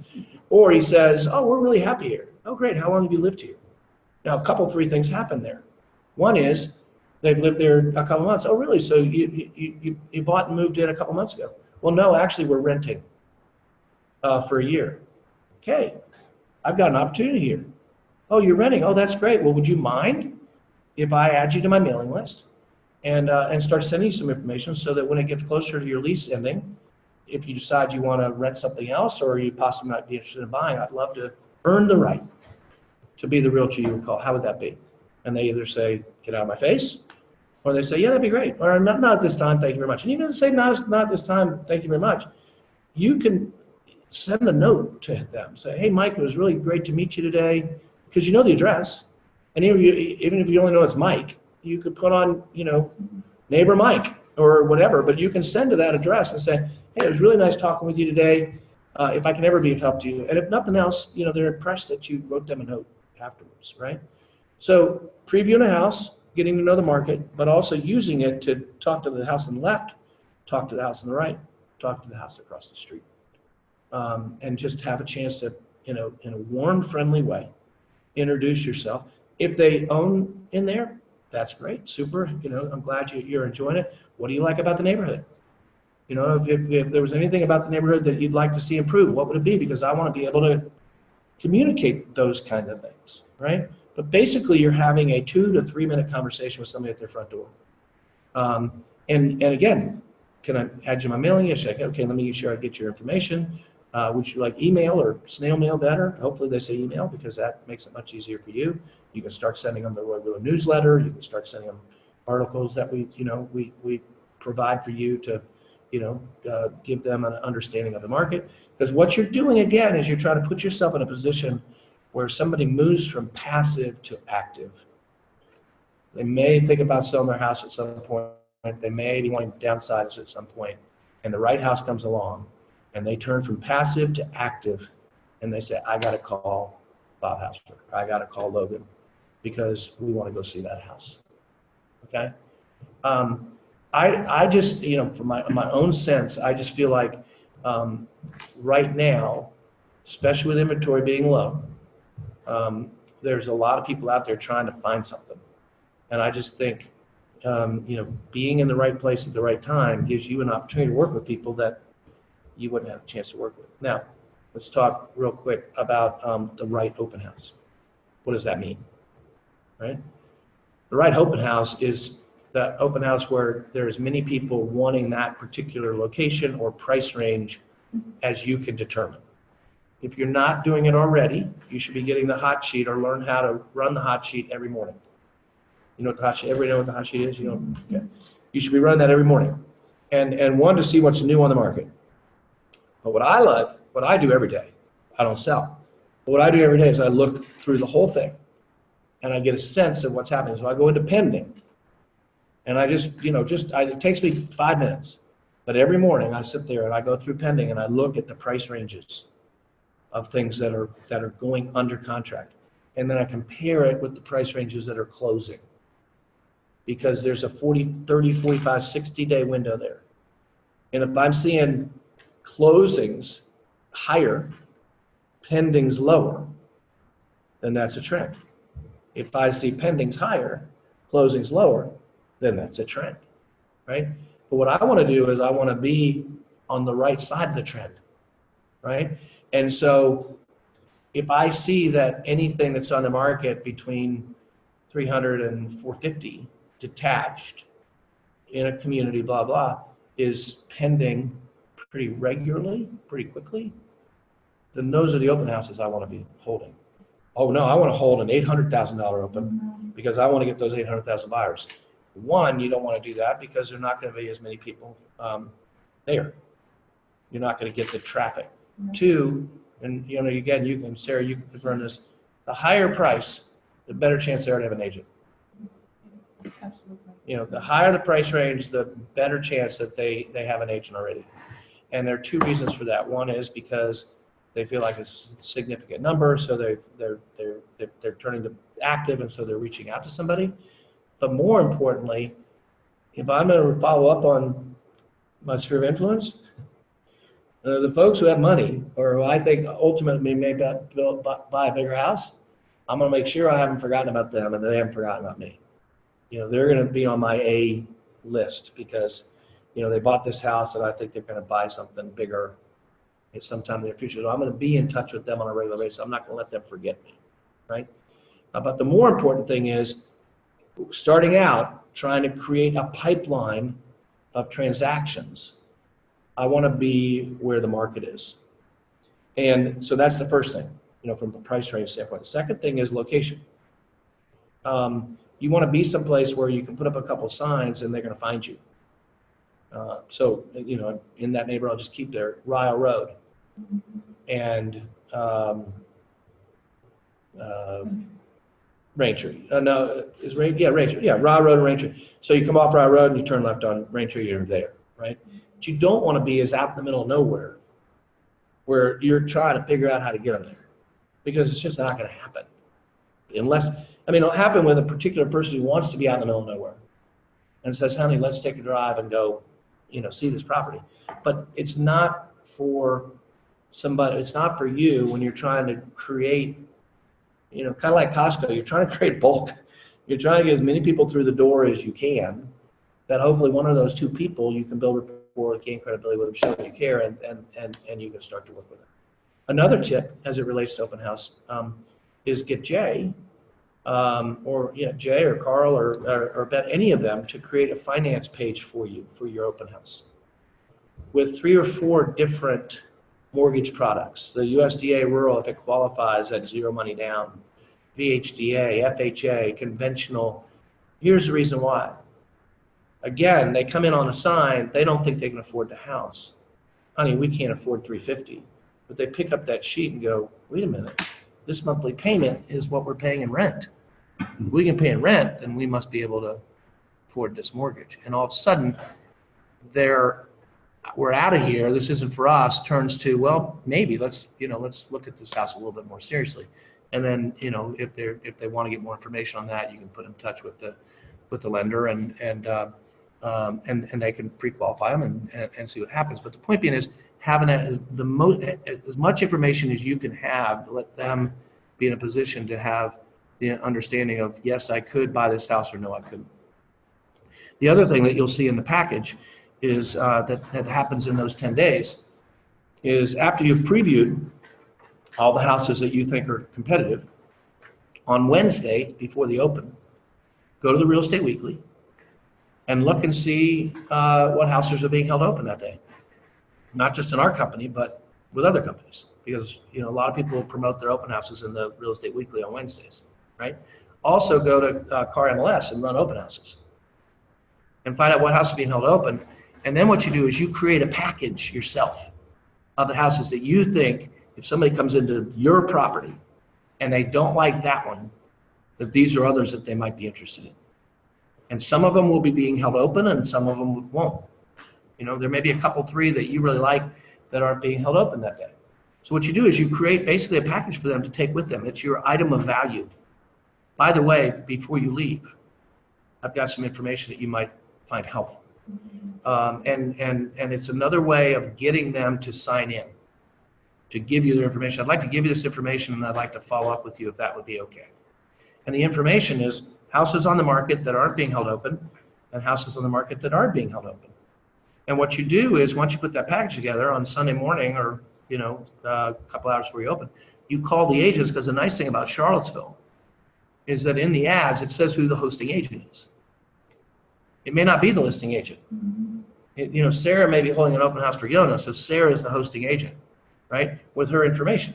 Or he says, oh, we're really happy here. Oh, great. How long have you lived here? Now, three things happen there. One is they've lived there a couple months. Oh, really? So you bought and moved in a couple months ago? Well, no, actually, we're renting for a year. Okay, I've got an opportunity here. Oh, you're renting. Oh, that's great. Well, would you mind if I add you to my mailing list and start sending you some information so that when it gets closer to your lease ending, if you decide you want to rent something else or you possibly might be interested in buying, I'd love to earn the right to be the realtor you would call. How would that be? And they either say, get out of my face, or they say, yeah, that'd be great. Or not at this time, thank you very much. And even if they say, not at this time, thank you very much, you can send a note to them. Say, hey, Mike, it was really great to meet you today, because you know the address. And even if you only know it's Mike, you could put on, neighbor Mike or whatever, but you can send to that address and say, hey, it was really nice talking with you today. If I can ever be of help to you. And if nothing else, they're impressed that you wrote them a note afterwards, right? So previewing a house, getting to know the market, but also using it to talk to the house on the left, talk to the house on the right, talk to the house across the street. And just have a chance to, in a warm, friendly way, introduce yourself. If they own in there, that's great, super. I'm glad you're enjoying it. What do you like about the neighborhood? If there was anything about the neighborhood that you'd like to see improve, what would it be? Because I want to be able to communicate those kind of things, right? But basically, you're having a 2 to 3 minute conversation with somebody at their front door. And again, can I add you my mailing list? Okay, let me make sure I get your information. Would you like email or snail mail better? Hopefully they say email because that makes it much easier for you. You can start sending them the regular newsletter. You can start sending them articles that we provide for you to, give them an understanding of the market. Because what you're doing again is you're trying to put yourself in a position where somebody moves from passive to active. They may think about selling their house at some point. They may be wanting to downsize at some point, and the right house comes along. And they turn from passive to active, and they say, I got to call Bob Hausberg. I got to call Logan because we want to go see that house. Okay? I just, from my own sense, I just feel like right now, especially with inventory being low, there's a lot of people out there trying to find something. And I just think, being in the right place at the right time gives you an opportunity to work with people that you wouldn't have a chance to work with. Now, let's talk real quick about the right open house. What does that mean, right? The right open house is the open house where there's many people wanting that particular location or price range as you can determine. If you're not doing it already, you should be getting the hot sheet or learn how to run the hot sheet every morning. You know what the hot sheet, everybody know what the hot sheet is? Okay. You should be running that every morning. And one, to see what's new on the market. But what I do every day, I don't sell. But what I do every day is I look through the whole thing and I get a sense of what's happening. So I go into pending and I just, it takes me 5 minutes. But every morning I sit there and I go through pending and I look at the price ranges of things that are going under contract. And then I compare it with the price ranges that are closing. Because there's a 40, 30, 45, 60-day window there. And if I'm seeing closings higher, pendings lower, then that's a trend. If I see pendings higher, closings lower, then that's a trend, right? But what I want to do is I want to be on the right side of the trend, right? And so if I see that anything that's on the market between 300 and 450 detached in a community, blah, blah, is pending pretty regularly, pretty quickly, then those are the open houses I want to be holding. Oh no, I want to hold an $800,000 open because I want to get those 800,000 buyers. One, you don't want to do that because there are not going to be as many people there. You're not going to get the traffic. Two, and again, you can, Sarah, you can confirm this, the higher price, the better chance they are to have an agent. Absolutely. The higher the price range, the better chance that they have an agent already. And there are two reasons for that. One is because they feel like it's a significant number, so they're turning to active, and so they're reaching out to somebody. But more importantly, if I'm going to follow up on my sphere of influence, the folks who have money, or who I think ultimately may buy a bigger house, I'm going to make sure I haven't forgotten about them and they haven't forgotten about me. They're going to be on my A list because, they bought this house and I think they're going to buy something bigger at some time in the future. So I'm going to be in touch with them on a regular basis. I'm not going to let them forget me, right? But the more important thing is starting out, trying to create a pipeline of transactions. I want to be where the market is. And so that's the first thing, from the price range standpoint. The second thing is location. You want to be someplace where you can put up a couple of signs and they're going to find you. So, in that neighborhood, I'll just keep there, Ryle Road. And Raintree. No, is Rain? Yeah, Raintree. Yeah, Ryle Road and Raintree. So you come off Ryle Road and you turn left on Raintree, you're there, right? But you don't want to be as out in the middle of nowhere where you're trying to figure out how to get them there, because it's just not going to happen. Unless, it'll happen with a particular person who wants to be out in the middle of nowhere and says, honey, let's take a drive and go, see this property. But it's not for somebody, it's not for you when you're trying to create, kind of like Costco, you're trying to create bulk. You're trying to get as many people through the door as you can, that hopefully one of those two people you can build rapport, gain credibility with them, show that you care, and you can start to work with them. Another tip as it relates to open house is get Jay, Jay or Carl or Bet, any of them, to create a finance page for you for your open house with 3 or 4 different mortgage products. The USDA rural, if it qualifies, at 0 money down. VHDA, FHA, conventional. Here's the reason why. Again, they come in on a sign, they don't think they can afford the house. Honey, we can't afford $350. But they pick up that sheet and go, wait a minute, this monthly payment is what we're paying in rent. If we can pay in rent, then we must be able to afford this mortgage. And all of a sudden, we're out of here, this isn't for us, turns to, well, maybe let's look at this house a little bit more seriously. And then, if they want to get more information on that, you can put in touch with the lender and they can pre-qualify them and see what happens. But the point being is having as much information as you can have to let them be in a position to have the understanding of, yes, I could buy this house, or no, I couldn't. The other thing that you'll see in the package is that happens in those 10 days is after you've previewed all the houses that you think are competitive, on Wednesday before the open, go to the Real Estate Weekly and look and see what houses are being held open that day. Not just in our company, but with other companies, because a lot of people promote their open houses in the Real Estate Weekly on Wednesdays, right? Also go to Car MLS and run open houses and find out what house is being held open. And then what you do is you create a package yourself of the houses that you think, if somebody comes into your property and they don't like that one, that these are others that they might be interested in. And some of them will be being held open and some of them won't. There may be a couple, 3 that you really like that aren't being held open that day. So what you do is you create basically a package for them to take with them. It's your item of value. By the way, before you leave, I've got some information that you might find helpful. And it's another way of getting them to sign in, to give you their information. I'd like to give you this information and I'd like to follow up with you if that would be okay. And the information is houses on the market that aren't being held open and houses on the market that are being held open. And what you do is once you put that package together on Sunday morning or, a couple hours before you open, you call the agents, because the nice thing about Charlottesville is that in the ads, it says who the hosting agent is. It may not be the listing agent. Sarah may be holding an open house for Yona, so Sarah is the hosting agent, right, with her information.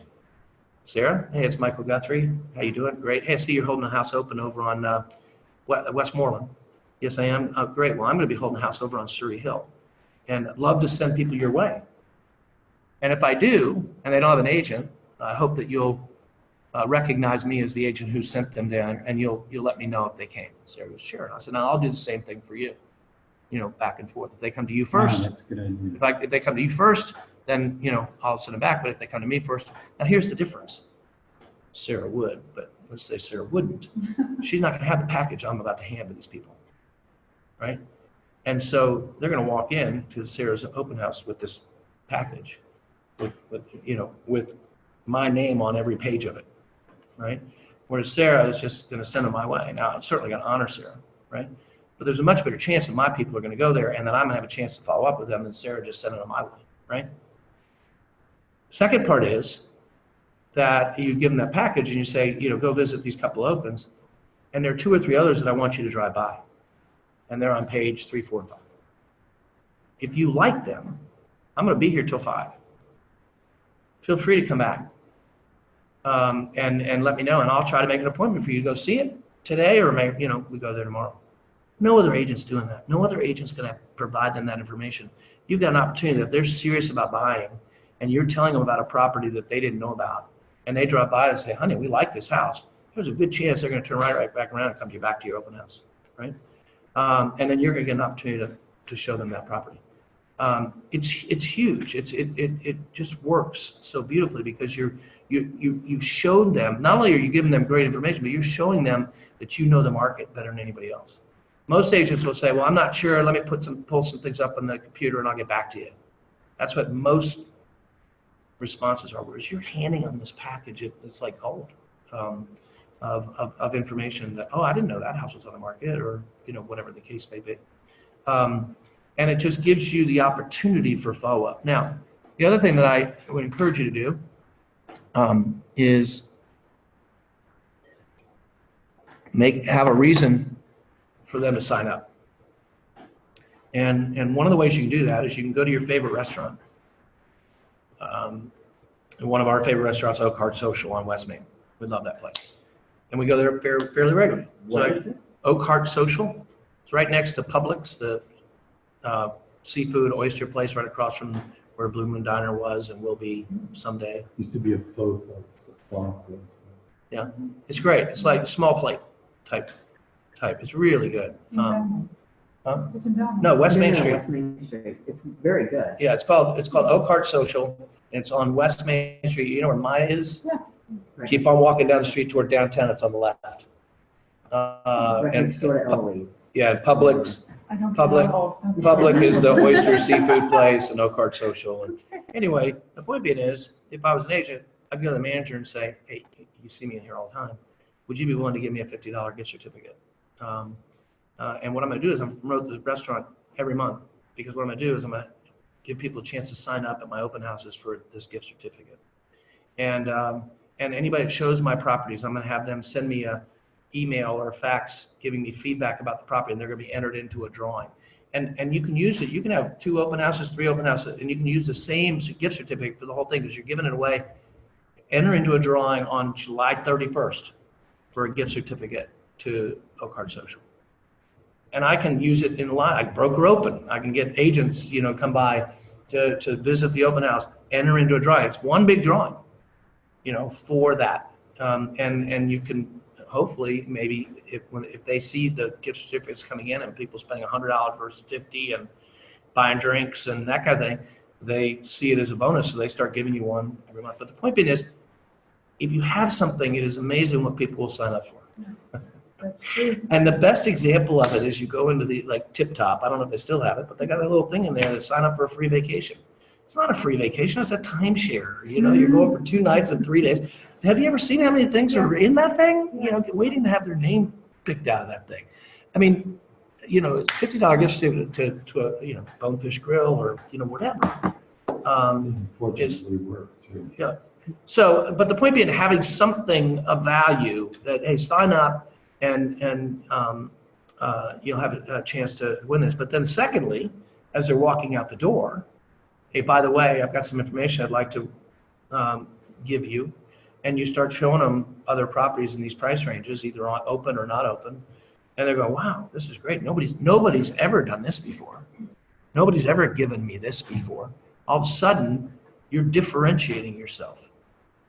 Sarah, hey, it's Michael Guthrie. How you doing? Great. Hey, I see you're holding a house open over on Westmoreland. Yes, I am. Oh, great. Well, I'm going to be holding a house over on Surrey Hill, and I'd love to send people your way. And if I do, and they don't have an agent, I hope that you'll recognize me as the agent who sent them down, and you'll let me know if they came. Sarah goes, sure. And I said, now I'll do the same thing for you, back and forth. If they come to you first, That's a good idea. if they come to you first, then, I'll send them back. But if they come to me first, now here's the difference. Sarah would, but let's say Sarah wouldn't. She's not going to have the package I'm about to hand to these people, right? And so they're going to walk in to Sarah's open house with this package, with my name on every page of it, right? Whereas Sarah is just going to send them my way. Now, I'm certainly going to honor Sarah, right? But there's a much better chance that my people are going to go there and that I'm going to have a chance to follow up with them than Sarah just sending them my way, right? Second part is that you give them that package and you say, go visit these couple opens, and there are 2 or 3 others that I want you to drive by. And they're on page 3, 4, and 5. If you like them, I'm going to be here till 5. Feel free to come back and let me know, and I'll try to make an appointment for you to go see it today, or maybe, we go there tomorrow. No other agent's doing that. No other agent's going to provide them that information. You've got an opportunity that if they're serious about buying and you're telling them about a property that they didn't know about, and they drop by and say, honey, we like this house, there's a good chance they're going to turn right back around and come to you back to your open house, right? And then you're going to get an opportunity to show them that property. It's huge. It just works so beautifully because you've showed them, not only are you giving them great information, but you're showing them that you know the market better than anybody else. Most agents will say, well, I'm not sure. Let me pull some things up on the computer and I'll get back to you. That's what most responses are. Whereas you're handing them this package, it's like gold of information that, oh, I didn't know that house was on the market, or whatever the case may be. And it just gives you the opportunity for follow-up. Now, the other thing that I would encourage you to do is have a reason for them to sign up. And one of the ways you can do that is you can go to your favorite restaurant. And one of our favorite restaurants, Oak Heart Social on West Main. We love that place. And we go there fairly regularly. What is it? Oak Heart Social. It's right next to Publix, the seafood oyster place right across from where Blue Moon Diner was and will be someday. Used to be a float. Yeah, it's great. It's like small plate type. It's really good. It's in Belmont. No, West Main Street. West Main Street. It's very good. Yeah, it's called Oak Heart Social. It's on West Main Street. You know where Maya is? Yeah. Right. Keep on walking down the street toward downtown. It's on the left. Right next door to Eloise. Yeah, Publix. I don't Public is the oyster seafood place and Oak Heart Social. And anyway, the point being is, if I was an agent, I'd go to the manager and say, hey, you see me in here all the time. Would you be willing to give me a $50 gift certificate? And what I'm going to do is I'm going to promote the restaurant every month, because what I'm going to do is I'm going to give people a chance to sign up at my open houses for this gift certificate. And anybody that shows my properties, I'm going to have them send me a email or a fax giving me feedback about the property, and they're going to be entered into a drawing. And you can use it. You can have 2 open houses, 3 open houses, and you can use the same gift certificate for the whole thing because you're giving it away. Enter into a drawing on July 31st for a gift certificate to Oak Heart Social. And I can use it in line. I broker open. I can get agents, come by to visit the open house, enter into a drawing. It's one big drawing, for that. And you can hopefully maybe if they see the gift certificates coming in and people spending $100 versus $50 and buying drinks and that kind of thing, they see it as a bonus, so they start giving you one every month. But the point being is, if you have something, it is amazing what people will sign up for. That's true. And the best example of it is you go into the Tip Top. I don't know if they still have it, but they got a little thing in there to sign up for a free vacation. It's not a free vacation, it's a timeshare. You know, you're going for 2 nights and 3 days. Have you ever seen how many things are in that thing? You know, waiting to have their name picked out of that thing. I mean, you know, it's $50 gift to a, you know, Bonefish Grill or, you know, whatever. Fortunately work too. Yeah. So, but the point being, having something of value that, hey, sign up and you'll have a chance to win this. But then secondly, as they're walking out the door, hey, by the way, I've got some information I'd like to give you. And you start showing them other properties in these price ranges, either open or not open. And they go, wow, this is great. Nobody's ever done this before. Nobody's ever given me this before. All of a sudden, you're differentiating yourself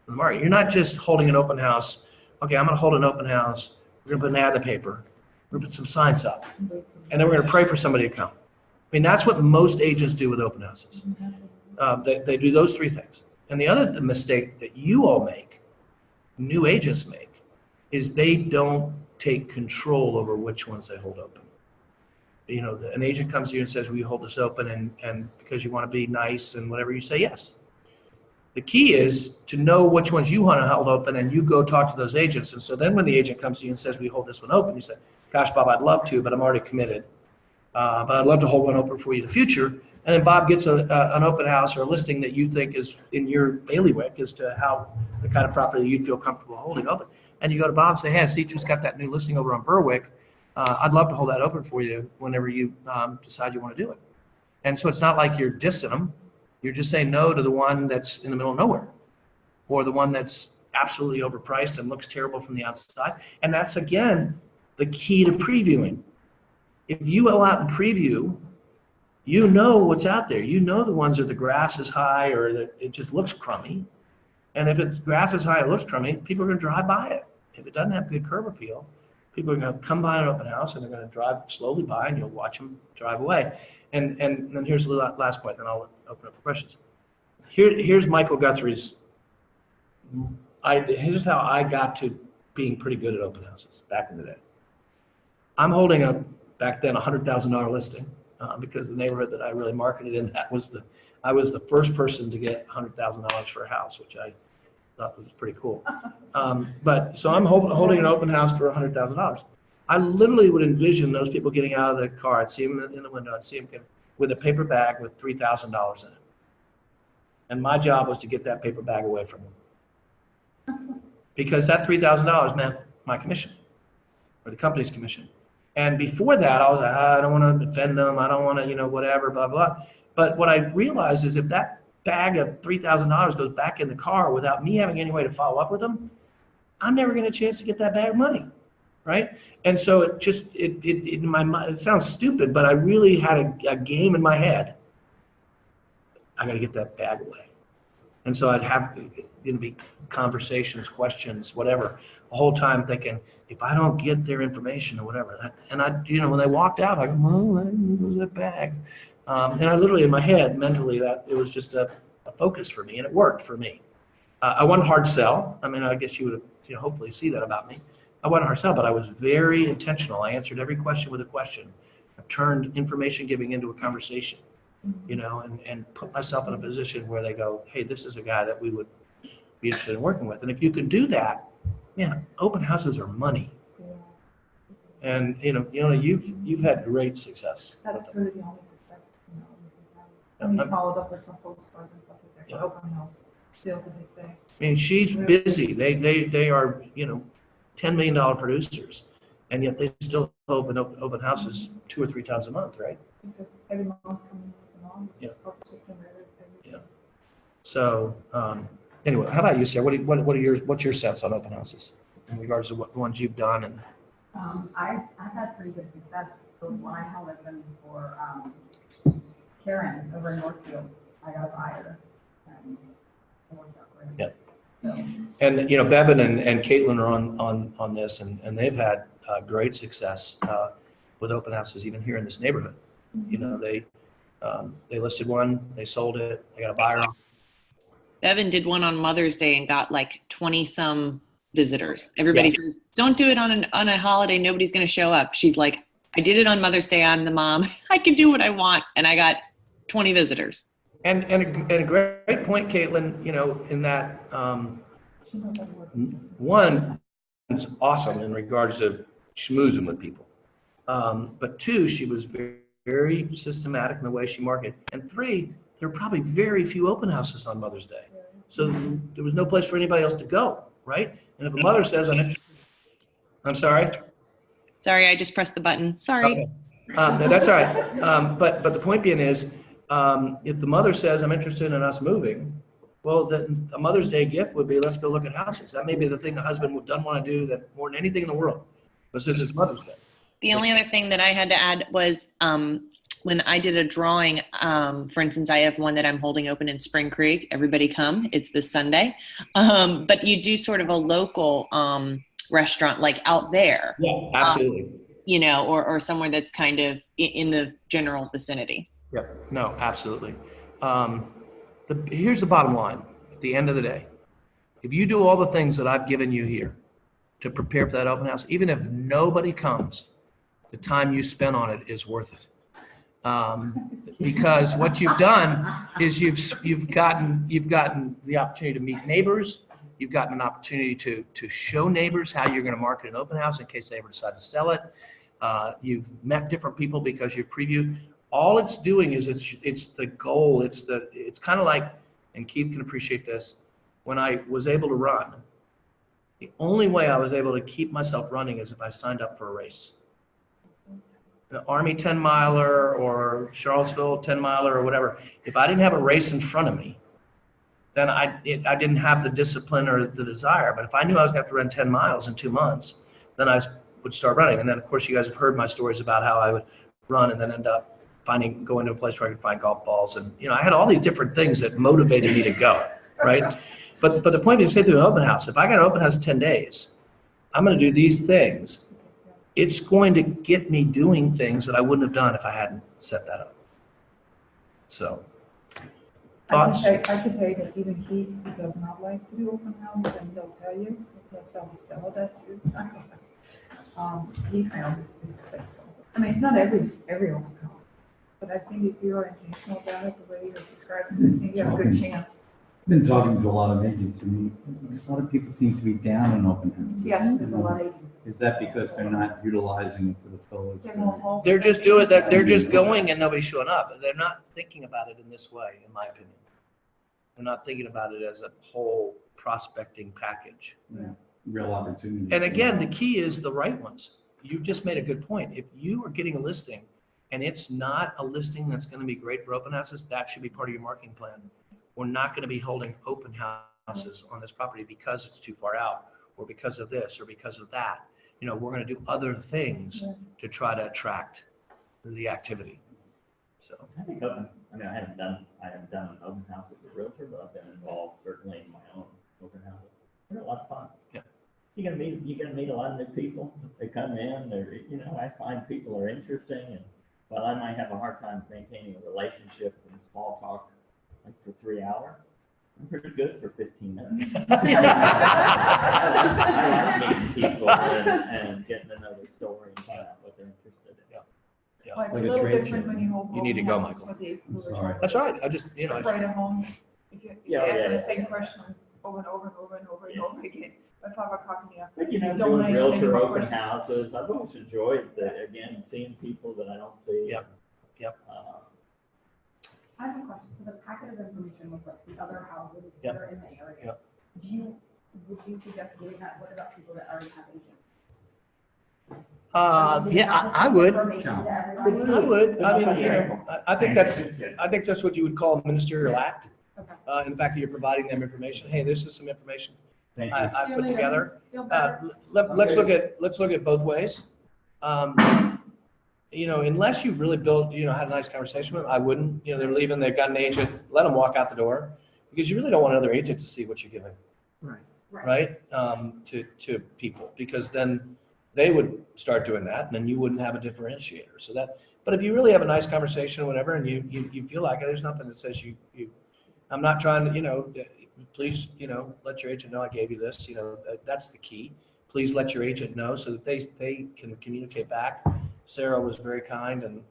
from the market. You're not just holding an open house. Okay, I'm going to hold an open house. We're going to put an ad in the paper. We're going to put some signs up. And then we're going to pray for somebody to come. I mean, that's what most agents do with open houses. They do those 3 things. And the other mistake that you all make, new agents make, is they don't take control over which ones they hold open. You know, an agent comes to you and says, will you hold this open? And because you want to be nice and whatever, you say yes. The key is to know which ones you want to hold open, and you go talk to those agents. And so then when the agent comes to you and says, we hold this one open, you say, gosh, Bob, I'd love to, but I'm already committed. But I'd love to hold one open for you in the future. And then Bob gets an open house or a listing that you think is in your bailiwick as to how the kind of property you'd feel comfortable holding open. And you go to Bob and say, hey, I see you just got that new listing over on Berwick. I'd love to hold that open for you whenever you decide you want to do it. And so it's not like you're dissing them. You're just saying no to the one that's in the middle of nowhere, or the one that's absolutely overpriced and looks terrible from the outside. And that's, again, the key to previewing. If you go out and preview, you know what's out there. You know the ones that the grass is high or that it just looks crummy. And if it's grass is high, it looks crummy, people are going to drive by it. If it doesn't have good curb appeal, people are going to come by an open house and they're going to drive slowly by, and you'll watch them drive away. And then here's the last point, then I'll open up for questions. Here's Michael Guthrie's. Here's how I got to being pretty good at open houses back in the day. I'm holding a, back then, $100,000 listing because the neighborhood that I really marketed in, I was the first person to get $100,000 for a house, which I thought was pretty cool. But so I'm holding an open house for $100,000. I literally would envision those people getting out of the car. I'd see them in the window. I'd see them with a paper bag with $3,000 in it. And my job was to get that paper bag away from them. Because that $3,000 meant my commission, or the company's commission. And before that, I was like, I don't want to defend them. I don't want to, whatever, blah, blah. But what I realized is if that bag of $3,000 goes back in the car without me having any way to follow up with them, I'm never going to get a chance to get that bag of money, right? And so it just, in my mind, it sounds stupid, but I really had a game in my head. I got to get that bag away. And so I'd have to be conversations, questions, whatever, the whole time thinking, if I don't get their information or whatever, and I, when they walked out, I go, well, there's that bag. And I literally, in my head, mentally, that it was just a focus for me, and it worked for me. I wasn't hard sell. I mean, I guess you would have, hopefully see that about me. I wasn't hard sell, but I was very intentional. I answered every question with a question. I turned information giving into a conversation, and put myself in a position where they go, hey, this is a guy that we would be interested in working with. And if you can do that, man, open houses are money. Yeah. And you've had great success. That's really the only success. And we followed up with some postcards and stuff like that for open house still to this day. I mean, she's busy. They are $10 million producers, and yet they still open open houses 2 or 3 times a month, right? So every month coming along. Yeah. Yeah. So anyway, how about you, Sarah? What's your sense on open houses in regards to what ones you've done? And I've had pretty good success. The one I held open for Karen over in Northfield, I got a buyer, and it worked out great. Yeah. So. And Bevan and Caitlin are on this, and they've had great success with open houses even here in this neighborhood. They listed one, they sold it, they got a buyer. Bevan did one on Mother's Day and got like 20 some visitors. Everybody says, don't do it on a holiday. Nobody's going to show up. She's like, I did it on Mother's Day. I'm the mom. I can do what I want. And I got 20 visitors. And a great point, Caitlin, you know, in that, one, it's awesome in regards to schmoozing with people. But two, she was very, very systematic in the way she marketed. And three, there were probably very few open houses on Mother's Day. So there was no place for anybody else to go, right? And if a mother says, I'm sorry? Sorry, I just pressed the button. Sorry. Okay. That's all right. But the point being is, if the mother says, I'm interested in us moving, well, then a Mother's Day gift would be, let's go look at houses. That may be the thing the husband doesn't want to do that more than anything in the world. But since it's Mother's Day. The only other thing that I had to add was when I did a drawing, for instance, I have one that I'm holding open in Spring Creek. Everybody come. It's this Sunday. But you do sort of a local restaurant like out there. Yeah, absolutely. You know, or somewhere that's kind of in the general vicinity. Yep. No, absolutely. Here's the bottom line. At the end of the day, if you do all the things that I've given you here to prepare for that open house, even if nobody comes, the time you spend on it is worth it. Because what you've done is you've gotten the opportunity to meet neighbors. You've gotten an opportunity to show neighbors how you're going to market an open house in case they ever decide to sell it. You've met different people because you've previewed. All it's doing is it's the goal. It's kind of like, and Keith can appreciate this, when I was able to run, the only way I was able to keep myself running is if I signed up for a race. The Army 10 miler or Charlottesville 10 miler or whatever. If I didn't have a race in front of me, then I didn't have the discipline or the desire. But if I knew I was going to have to run 10 miles in 2 months, then I would start running. And then, of course, you guys have heard my stories about how I would run and then end up going to a place where I could find golf balls. And, you know, I had all these different things that motivated me to go, right? But the point is, say to an open house, if I got an open house in 10 days, I'm going to do these things. It's going to get me doing things that I wouldn't have done if I hadn't set that up. So, thoughts? I could tell you that even Keith, who does not like to do open houses, and he'll tell you, he'll tell the seller that too. He found it to be successful. I mean, it's not every open house, but I think if you're intentional about it, the way you're describing it, I think you have a good chance. I've been talking to a lot of agents, and a lot of people seem to be down on open houses. Yes, there's a lot of agents. Is that because they're not utilizing it to the fullest? They're just doing that. They're just going and nobody's showing up. They're not thinking about it in this way, in my opinion. They're not thinking about it as a whole prospecting package. Yeah, real opportunity. And again, the key is the right ones. You just made a good point. If you are getting a listing and it's not a listing that's going to be great for open houses, that should be part of your marketing plan. We're not going to be holding open houses on this property because it's too far out, or because of this, or because of that. You know, we're going to do other things to try to attract the activity. So. I think I haven't done an open house as a realtor, but I've been involved certainly in my own open houses. They're a lot of fun. Yeah. You're gonna meet a lot of new people. They come in, I find people are interesting, and while I might have a hard time maintaining a relationship and small talk like for 3 hours, I'm pretty good for 15 minutes. I like meeting people and getting to know their story and find out what they're interested in. Yeah. Well, it's Like a a little trade different show. when you hold. You need to open go, houses Michael. for the- I'm sorry. That's all right. I just, you know. Right at home, if you answer Yeah. the same question over and over and over and over and over again, by 5 o'clock in the afternoon. But don't doing answer any realtor more open questions. houses, I've always enjoyed again, seeing people that I don't see. Yep. I have a question. So the packet of information with like the other houses Yep. that are in the area. Yep. Would you suggest doing that? What about people that already have agents? Yeah, I would. Information to everybody? I would. I mean, you know, I think that's what you would call a ministerial act. Okay. In the fact that you're providing them information. Hey, this is some information Thank you. I put together. Feel better? Let's look at both ways. You know, unless you've really built, had a nice conversation with them, I wouldn't. You know, they're leaving, they've got an agent, let them walk out the door, because you really don't want another agent to see what you're giving, right? To people, because then they would start doing that, and then you wouldn't have a differentiator. So that, but if you really have a nice conversation or whatever, and you feel like it, there's nothing that says you. I'm not trying to, please, let your agent know I gave you this. That's the key. Please let your agent know so that they can communicate back. Sarah was very kind and,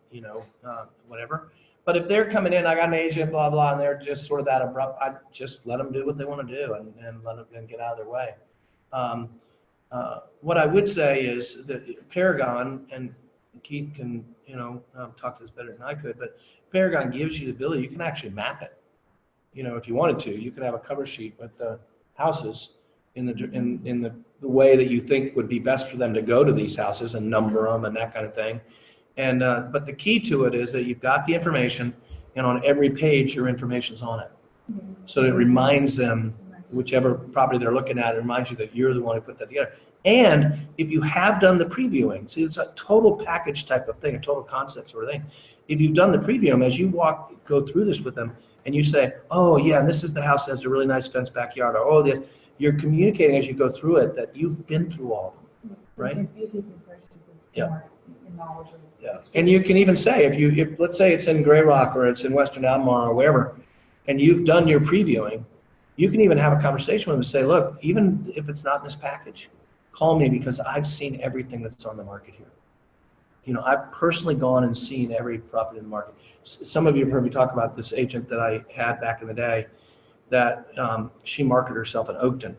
whatever. But if they're coming in, I got an agent, blah, blah, and they're just sort of that abrupt, I just let them do what they want to do and let them and get out of their way. What I would say is that Paragon, and Keith can, talk to this better than I could, but Paragon gives you the ability, you can actually map it. If you wanted to, you could have a cover sheet with the houses in the way that you think would be best for them to go to these houses and number them and that kind of thing. And but the key to it is that you've got the information, and on every page your information's on it. So it reminds them, whichever property they're looking at, it reminds you that you're the one who put that together. And if you have done the previewing, see, it's a total package type of thing, a total concept sort of thing. If you've done the previewing, as you go through this with them, and you say, oh yeah, and this is the house that has a really nice fenced backyard, or oh, this, you're communicating as you go through it that you've been through all of them, right? Yeah. Yeah. And you can even say, if let's say it's in Grey Rock or it's in Western Albemarle or wherever, and you've done your previewing, you can even have a conversation with them and say, look, even if it's not in this package, call me because I've seen everything that's on the market here. I've personally gone and seen every property in the market. Some of you have heard me talk about this agent that I had back in the day that she marketed herself in Oakton.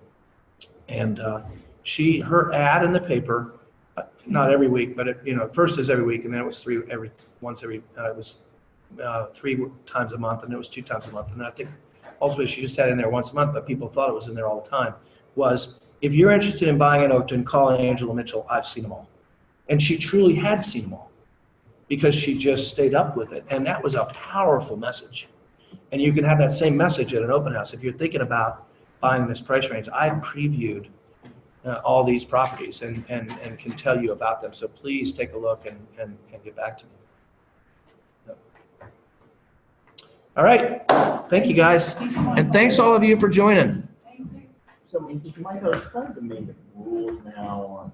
And her ad in the paper, not every week, but first it was every week, and then it was three times a month, and it was 2 times a month. And I think ultimately she just had in there once a month, but people thought it was in there all the time, was if you're interested in buying in Oakton, call Angela Mitchell, I've seen them all. And she truly had seen them all because she just stayed up with it. And that was a powerful message. And you can have that same message at an open house. If you're thinking about buying this price range, I previewed all these properties and can tell you about them. So please take a look and get back to me. All right. Thank you, guys. And thanks all of you for joining. So, Michael, explain to me the rules now on